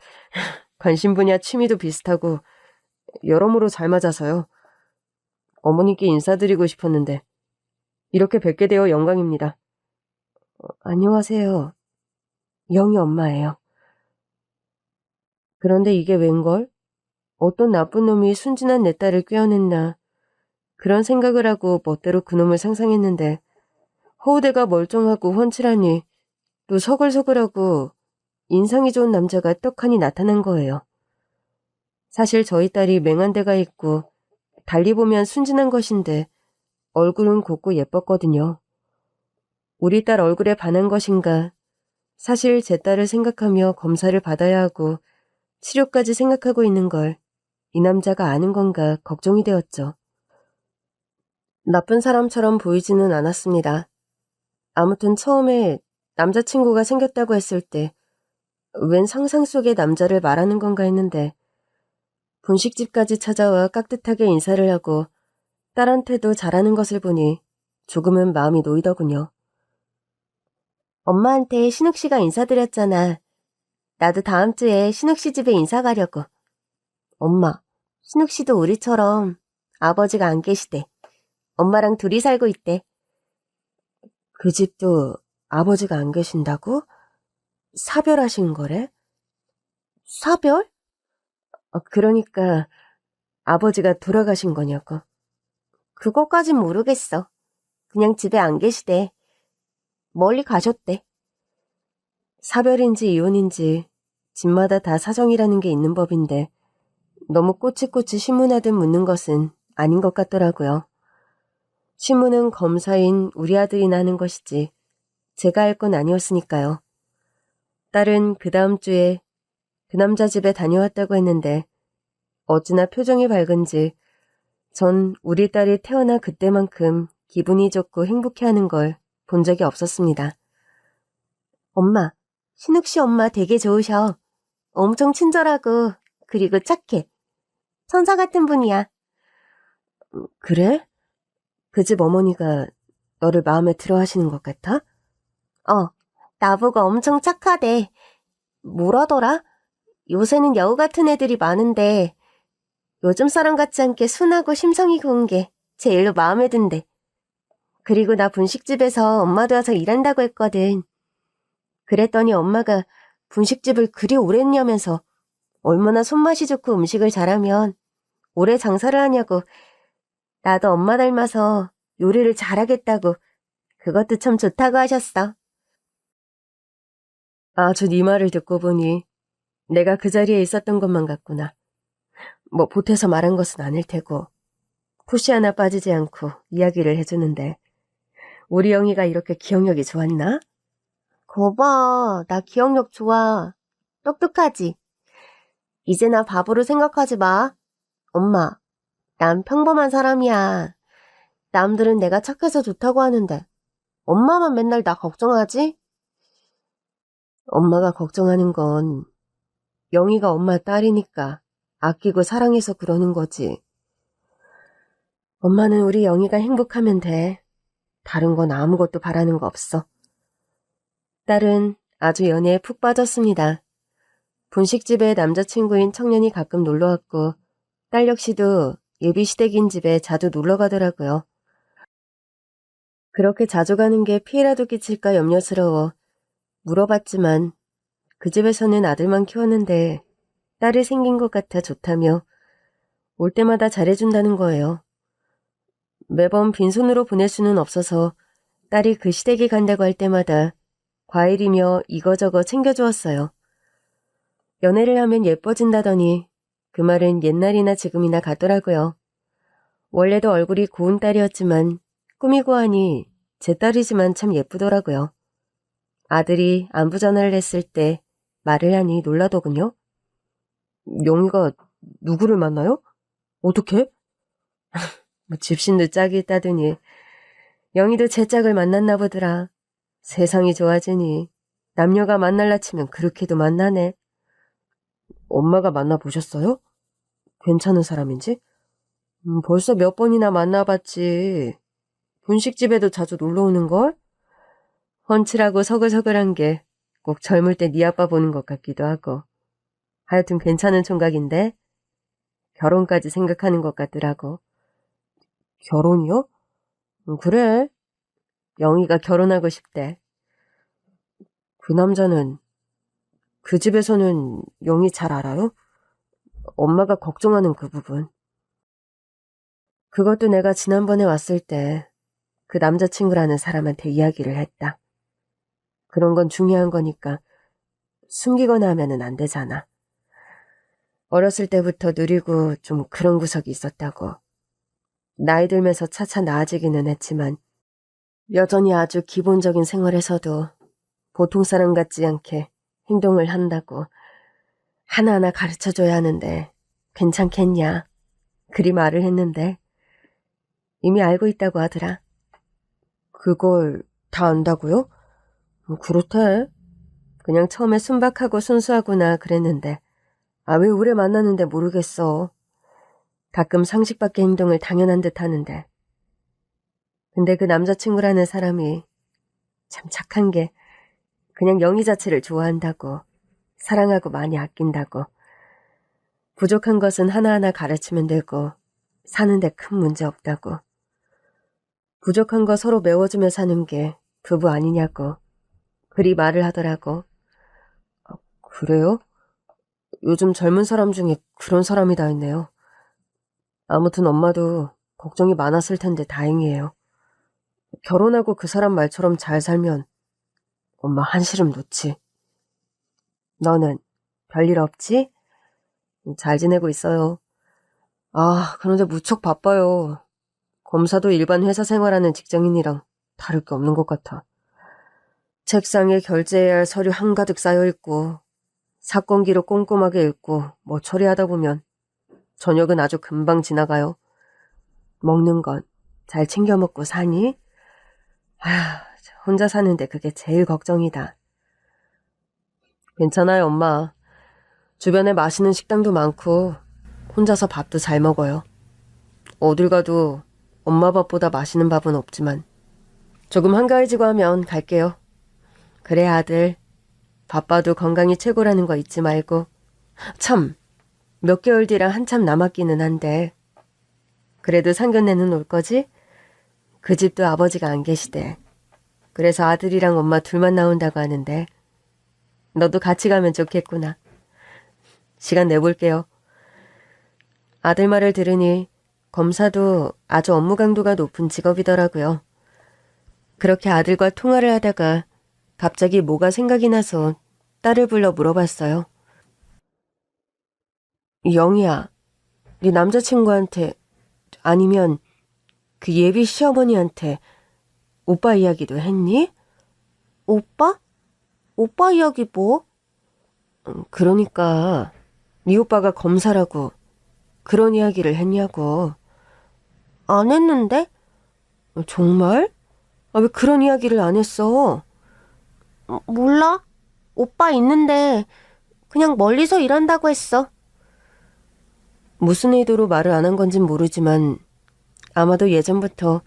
관심 분야 취미도 비슷하고 여러모로 잘 맞아서요. 어머님께 인사드리고 싶었는데 이렇게 뵙게 되어 영광입니다. 안녕하세요. 영희 엄마예요. 그런데 이게 웬걸? 어떤 나쁜 놈이 순진한 내 딸을 꿰어냈나. 그런 생각을 하고 멋대로 그놈을 상상했는데 허우대가 멀쩡하고 훤칠하니 또 서글서글하고 인상이 좋은 남자가 떡하니 나타난 거예요. 사실 저희 딸이 맹한 데가 있고 달리 보면 순진한 것인데 얼굴은 곱고 예뻤거든요. 우리 딸 얼굴에 반한 것인가. 사실 제 딸을 생각하며 검사를 받아야 하고 치료까지 생각하고 있는 걸 이 남자가 아는 건가 걱정이 되었죠. 나쁜 사람처럼 보이지는 않았습니다. 아무튼 처음에 남자친구가 생겼다고 했을 때 웬 상상 속의 남자를 말하는 건가 했는데 분식집까지 찾아와 깍듯하게 인사를 하고 딸한테도 잘하는 것을 보니 조금은 마음이 놓이더군요. 엄마한테 신욱 씨가 인사드렸잖아. 나도 다음 주에 신욱 씨 집에 인사 가려고. 엄마, 신욱 씨도 우리처럼 아버지가 안 계시대. 엄마랑 둘이 살고 있대. 그 집도 아버지가 안 계신다고? 사별하신 거래? 사별? 그러니까 아버지가 돌아가신 거냐고. 그거까진 모르겠어. 그냥 집에 안 계시대. 멀리 가셨대. 사별인지 이혼인지 집마다 다 사정이라는 게 있는 법인데 너무 꼬치꼬치 신문하듯 묻는 것은 아닌 것 같더라고요. 신문은 검사인 우리 아들이나 하는 것이지 제가 할 건 아니었으니까요. 딸은 그 다음 주에 그 남자 집에 다녀왔다고 했는데 어찌나 표정이 밝은지 전 우리 딸이 태어나 그때만큼 기분이 좋고 행복해하는 걸 본 적이 없었습니다. 엄마, 신욱 씨 엄마 되게 좋으셔. 엄청 친절하고 그리고 착해. 천사 같은 분이야. 그래? 그 집 어머니가 너를 마음에 들어 하시는 것 같아? 나보고 엄청 착하대. 뭐라더라? 요새는 여우 같은 애들이 많은데 요즘 사람 같지 않게 순하고 심성이 고운 게 제일로 마음에 든대. 그리고 나 분식집에서 엄마 도와서 일한다고 했거든. 그랬더니 엄마가 분식집을 그리 오래 했냐면서 얼마나 손맛이 좋고 음식을 잘하면 오래 장사를 하냐고 나도 엄마 닮아서 요리를 잘하겠다고 그것도 참 좋다고 하셨어. 아주 네 말을 듣고 보니 내가 그 자리에 있었던 것만 같구나. 뭐 보태서 말한 것은 아닐 테고 푸시 하나 빠지지 않고 이야기를 해주는데 우리 영희가 이렇게 기억력이 좋았나? 거봐, 나 기억력 좋아. 똑똑하지? 이제 나 바보로 생각하지 마. 엄마, 난 평범한 사람이야. 남들은 내가 착해서 좋다고 하는데 엄마만 맨날 나 걱정하지? 엄마가 걱정하는 건 영희가 엄마 딸이니까 아끼고 사랑해서 그러는 거지. 엄마는 우리 영희가 행복하면 돼. 다른 건 아무것도 바라는 거 없어. 딸은 아주 연애에 푹 빠졌습니다. 분식집에 남자친구인 청년이 가끔 놀러왔고 딸 역시도 예비 시댁인 집에 자주 놀러 가더라고요. 그렇게 자주 가는 게 피해라도 끼칠까 염려스러워 물어봤지만 그 집에서는 아들만 키웠는데 딸이 생긴 것 같아 좋다며 올 때마다 잘해준다는 거예요. 매번 빈손으로 보낼 수는 없어서 딸이 그 시댁에 간다고 할 때마다 과일이며 이거저거 챙겨주었어요. 연애를 하면 예뻐진다더니 그 말은 옛날이나 지금이나 같더라고요. 원래도 얼굴이 고운 딸이었지만 꾸미고 하니 제 딸이지만 참 예쁘더라고요. 아들이 안부 전화를 했을 때 말을 하니 놀라더군요. 영희가 누구를 만나요? 어떻게? 뭐 집신도 짝이 있다더니 영희도 제 짝을 만났나 보더라. 세상이 좋아지니 남녀가 만날라 치면 그렇게도 만나네. 엄마가 만나보셨어요? 괜찮은 사람인지? 벌써 몇 번이나 만나봤지. 분식집에도 자주 놀러오는걸? 훤칠하고 서글서글한 게 꼭 젊을 때 네 아빠 보는 것 같기도 하고. 하여튼 괜찮은 총각인데 결혼까지 생각하는 것 같더라고. 결혼이요? 그래. 영희가 결혼하고 싶대. 그 남자는 그 집에서는 영희 잘 알아요? 엄마가 걱정하는 그 부분. 그것도 내가 지난번에 왔을 때 그 남자친구라는 사람한테 이야기를 했다. 그런 건 중요한 거니까 숨기거나 하면은 안 되잖아. 어렸을 때부터 누리고 좀 그런 구석이 있었다고. 나이 들면서 차차 나아지기는 했지만 여전히 아주 기본적인 생활에서도 보통 사람 같지 않게 행동을 한다고 하나하나 가르쳐줘야 하는데 괜찮겠냐. 그리 말을 했는데 이미 알고 있다고 하더라. 그걸 다 안다고요? 그렇대. 그냥 처음에 순박하고 순수하구나 그랬는데 왜 오래 만났는데 모르겠어. 가끔 상식 밖의 행동을 당연한 듯 하는데. 근데 그 남자친구라는 사람이 참 착한 게 그냥 영희 자체를 좋아한다고, 사랑하고 많이 아낀다고, 부족한 것은 하나하나 가르치면 되고 사는데 큰 문제 없다고, 부족한 거 서로 메워주며 사는 게 부부 아니냐고 그리 말을 하더라고. 그래요? 요즘 젊은 사람 중에 그런 사람이 다 있네요. 아무튼 엄마도 걱정이 많았을 텐데 다행이에요. 결혼하고 그 사람 말처럼 잘 살면 엄마 한시름 놓지. 너는 별일 없지? 잘 지내고 있어요. 아, 그런데 무척 바빠요. 검사도 일반 회사 생활하는 직장인이랑 다를 게 없는 것 같아. 책상에 결제해야 할 서류 한가득 쌓여있고 사건 기록 꼼꼼하게 읽고 뭐 처리하다 보면 저녁은 아주 금방 지나가요. 먹는 건 잘 챙겨 먹고 사니? 아, 혼자 사는데 그게 제일 걱정이다. 괜찮아요, 엄마. 주변에 맛있는 식당도 많고 혼자서 밥도 잘 먹어요. 어딜 가도 엄마 밥보다 맛있는 밥은 없지만 조금 한가해지고 하면 갈게요. 그래, 아들. 바빠도 건강이 최고라는 거 잊지 말고. 참, 몇 개월 뒤라 한참 남았기는 한데 그래도 상견례는 올 거지? 그 집도 아버지가 안 계시대. 그래서 아들이랑 엄마 둘만 나온다고 하는데 너도 같이 가면 좋겠구나. 시간 내볼게요. 아들 말을 들으니 검사도 아주 업무 강도가 높은 직업이더라고요. 그렇게 아들과 통화를 하다가 갑자기 뭐가 생각이 나서 딸을 불러 물어봤어요. 영희야, 네 남자친구한테 아니면 그 예비 시어머니한테 오빠 이야기도 했니? 오빠? 오빠 이야기 뭐? 그러니까 네 오빠가 검사라고 그런 이야기를 했냐고. 안 했는데? 정말? 아, 왜 그런 이야기를 안 했어? 몰라. 오빠 있는데 그냥 멀리서 일한다고 했어. 무슨 의도로 말을 안 한 건진 모르지만 아마도 예전부터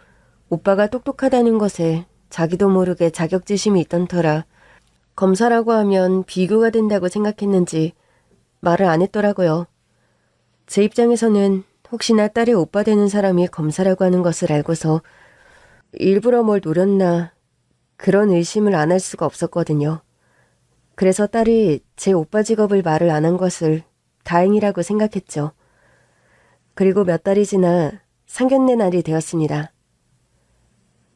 오빠가 똑똑하다는 것에 자기도 모르게 자격지심이 있던 터라 검사라고 하면 비교가 된다고 생각했는지 말을 안 했더라고요. 제 입장에서는 혹시나 딸의 오빠 되는 사람이 검사라고 하는 것을 알고서 일부러 뭘 노렸나 그런 의심을 안 할 수가 없었거든요. 그래서 딸이 제 오빠 직업을 말을 안 한 것을 다행이라고 생각했죠. 그리고 몇 달이 지나 상견례 날이 되었습니다.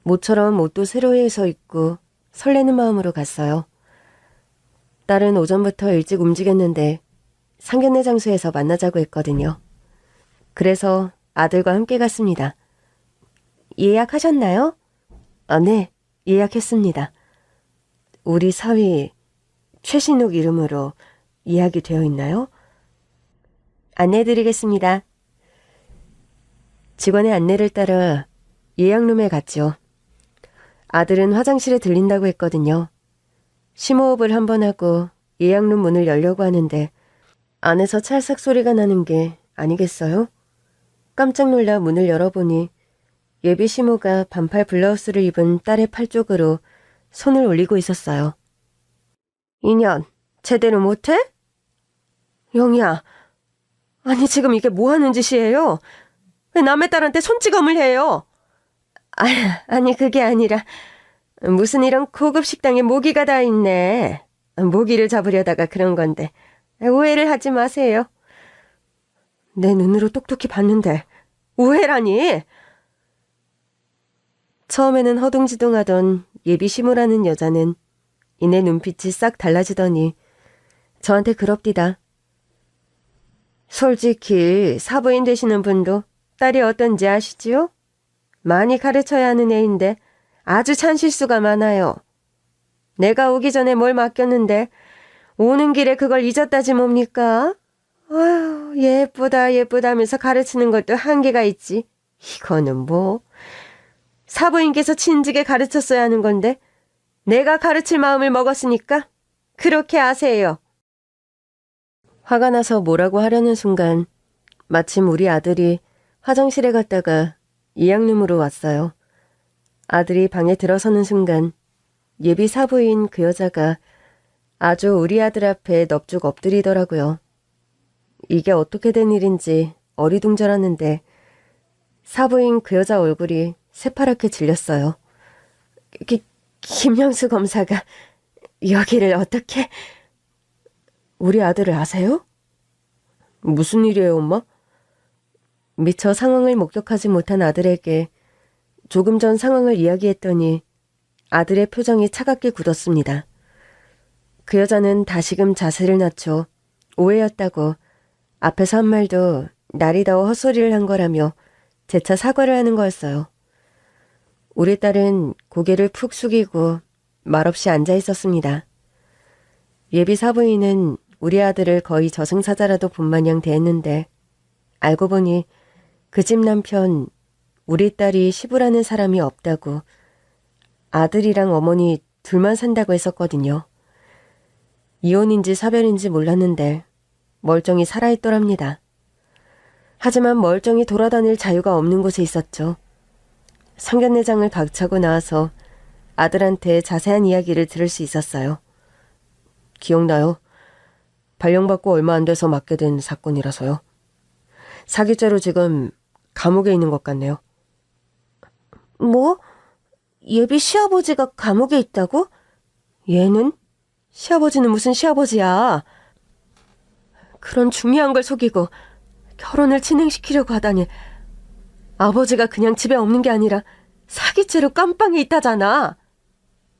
모처럼 옷도 새로 해서 입고 설레는 마음으로 갔어요. 딸은 오전부터 일찍 움직였는데 상견례 장소에서 만나자고 했거든요. 그래서 아들과 함께 갔습니다. 예약하셨나요? 아, 네, 예약했습니다. 우리 사위 최신욱 이름으로 예약이 되어 있나요? 안내해드리겠습니다. 직원의 안내를 따라 예약룸에 갔죠. 아들은 화장실에 들린다고 했거든요. 심호흡을 한번 하고 예약룸 문을 열려고 하는데 안에서 찰싹 소리가 나는 게 아니겠어요? 깜짝 놀라 문을 열어보니 예비 시모가 반팔 블라우스를 입은 딸의 팔 쪽으로 손을 올리고 있었어요. 인연, 제대로 못해? 영희야, 아니 지금 이게 뭐 하는 짓이에요? 왜 남의 딸한테 손찌검을 해요? 아니 그게 아니라 무슨 이런 고급 식당에 모기가 다 있네. 모기를 잡으려다가 그런 건데 오해를 하지 마세요. 내 눈으로 똑똑히 봤는데 오해라니? 처음에는 허둥지둥하던 예비 시모라는 여자는 이내 눈빛이 싹 달라지더니 저한테 그럽디다. 솔직히 사부인 되시는 분도 딸이 어떤지 아시지요? 많이 가르쳐야 하는 애인데 아주 찬실수가 많아요. 내가 오기 전에 뭘 맡겼는데 오는 길에 그걸 잊었다지 뭡니까? 아유, 예쁘다 예쁘다면서 가르치는 것도 한계가 있지. 이거는 뭐 사부인께서 진즉에 가르쳤어야 하는 건데 내가 가르칠 마음을 먹었으니까 그렇게 아세요. 화가 나서 뭐라고 하려는 순간 마침 우리 아들이 화장실에 갔다가 예약룸으로 왔어요. 아들이 방에 들어서는 순간 예비 사부인 그 여자가 아주 우리 아들 앞에 넙죽 엎드리더라고요. 이게 어떻게 된 일인지 어리둥절하는데 사부인 그 여자 얼굴이 새파랗게 질렸어요. 김영수 검사가 여기를 어떻게... 우리 아들을 아세요? 무슨 일이에요, 엄마? 미처 상황을 목격하지 못한 아들에게 조금 전 상황을 이야기했더니 아들의 표정이 차갑게 굳었습니다. 그 여자는 다시금 자세를 낮춰 오해였다고 앞에서 한 말도 날이 더워 헛소리를 한 거라며 재차 사과를 하는 거였어요. 우리 딸은 고개를 푹 숙이고 말없이 앉아 있었습니다. 예비 사부인은 우리 아들을 거의 저승사자라도 본 마냥 대했는데 알고 보니 그 집 남편 우리 딸이 시부라는 사람이 없다고 아들이랑 어머니 둘만 산다고 했었거든요. 이혼인지 사별인지 몰랐는데 멀쩡히 살아있더랍니다. 하지만 멀쩡히 돌아다닐 자유가 없는 곳에 있었죠. 상견례장을 박차고 나와서 아들한테 자세한 이야기를 들을 수 있었어요. 기억나요? 발령받고 얼마 안 돼서 맡게 된 사건이라서요. 사기죄로 지금 감옥에 있는 것 같네요. 뭐? 예비 시아버지가 감옥에 있다고? 얘는? 시아버지는 무슨 시아버지야. 그런 중요한 걸 속이고 결혼을 진행시키려고 하다니. 아버지가 그냥 집에 없는 게 아니라 사기죄로 깜빵에 있다잖아.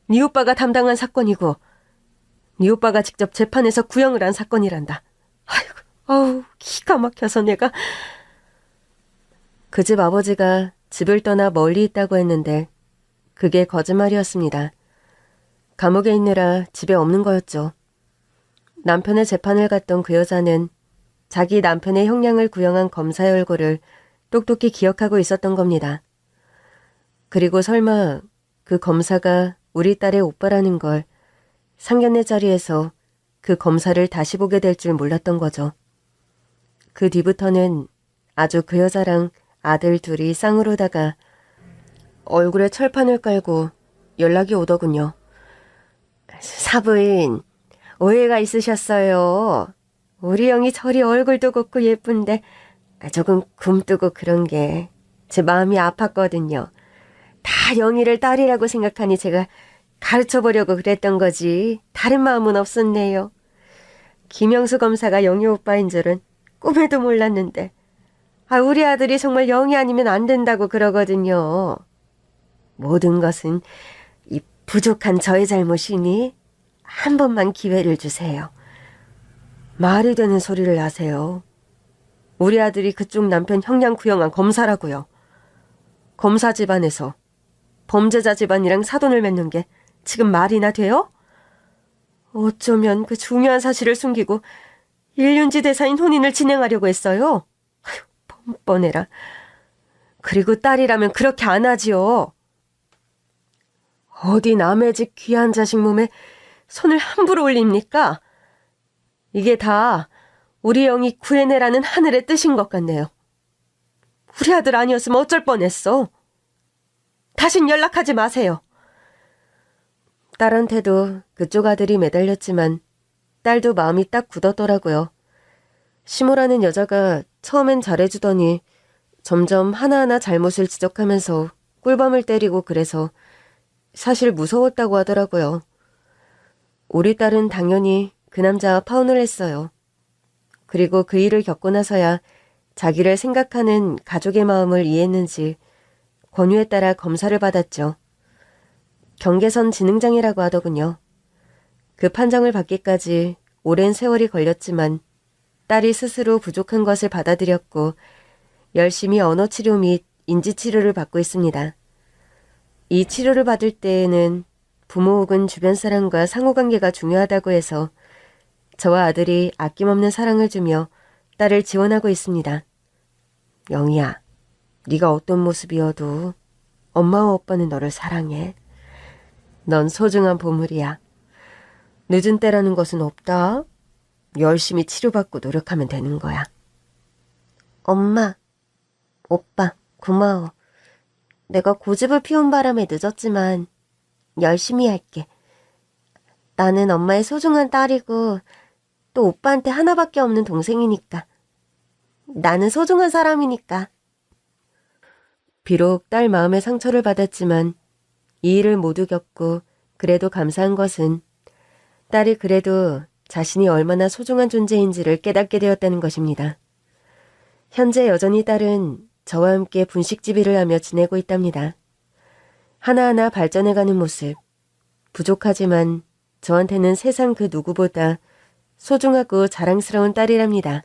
네 오빠가 담당한 사건이고 네 오빠가 직접 재판에서 구형을 한 사건이란다. 아이고, 아우, 기가 막혀서 내가. 그 집 아버지가 집을 떠나 멀리 있다고 했는데 그게 거짓말이었습니다. 감옥에 있느라 집에 없는 거였죠. 남편의 재판을 갔던 그 여자는 자기 남편의 형량을 구형한 검사의 얼굴을 똑똑히 기억하고 있었던 겁니다. 그리고 설마 그 검사가 우리 딸의 오빠라는 걸 상견례 자리에서 그 검사를 다시 보게 될 줄 몰랐던 거죠. 그 뒤부터는 아주 그 여자랑 아들 둘이 쌍으로다가 얼굴에 철판을 깔고 연락이 오더군요. 사부인, 오해가 있으셨어요. 우리 형이 저리 얼굴도 곱고 예쁜데 조금 굼뜨고 그런 게 제 마음이 아팠거든요. 다 영희를 딸이라고 생각하니 제가 가르쳐보려고 그랬던 거지 다른 마음은 없었네요. 김영수 검사가 영희 오빠인 줄은 꿈에도 몰랐는데 우리 아들이 정말 영희 아니면 안 된다고 그러거든요. 모든 것은 이 부족한 저의 잘못이니 한 번만 기회를 주세요. 말이 되는 소리를 하세요. 우리 아들이 그쪽 남편 형량 구형한 검사라고요. 검사 집안에서 범죄자 집안이랑 사돈을 맺는 게 지금 말이나 돼요? 어쩌면 그 중요한 사실을 숨기고 일륜지 대사인 혼인을 진행하려고 했어요. 아휴, 뻔뻔해라. 그리고 딸이라면 그렇게 안 하지요. 어디 남의 집 귀한 자식 몸에 손을 함부로 올립니까? 이게 다 우리 영이 구해내라는 하늘의 뜻인 것 같네요. 우리 아들 아니었으면 어쩔 뻔했어. 다신 연락하지 마세요. 딸한테도 그쪽 아들이 매달렸지만 딸도 마음이 딱 굳었더라고요. 시모라는 여자가 처음엔 잘해주더니 점점 하나하나 잘못을 지적하면서 꿀밤을 때리고 그래서 사실 무서웠다고 하더라고요. 우리 딸은 당연히 그 남자와 파혼을 했어요. 그리고 그 일을 겪고 나서야 자기를 생각하는 가족의 마음을 이해했는지 권유에 따라 검사를 받았죠. 경계선 지능장애라고 하더군요. 그 판정을 받기까지 오랜 세월이 걸렸지만 딸이 스스로 부족한 것을 받아들였고 열심히 언어치료 및 인지치료를 받고 있습니다. 이 치료를 받을 때에는 부모 혹은 주변 사람과 상호관계가 중요하다고 해서 저와 아들이 아낌없는 사랑을 주며 딸을 지원하고 있습니다. 영희야, 네가 어떤 모습이어도 엄마와 오빠는 너를 사랑해. 넌 소중한 보물이야. 늦은 때라는 것은 없다. 열심히 치료받고 노력하면 되는 거야. 엄마, 오빠, 고마워. 내가 고집을 피운 바람에 늦었지만 열심히 할게. 나는 엄마의 소중한 딸이고 또 오빠한테 하나밖에 없는 동생이니까. 나는 소중한 사람이니까. 비록 딸 마음에 상처를 받았지만 이 일을 모두 겪고 그래도 감사한 것은 딸이 그래도 자신이 얼마나 소중한 존재인지를 깨닫게 되었다는 것입니다. 현재 여전히 딸은 저와 함께 분식집일을 하며 지내고 있답니다. 하나하나 발전해가는 모습, 부족하지만 저한테는 세상 그 누구보다 소중하고 자랑스러운 딸이랍니다.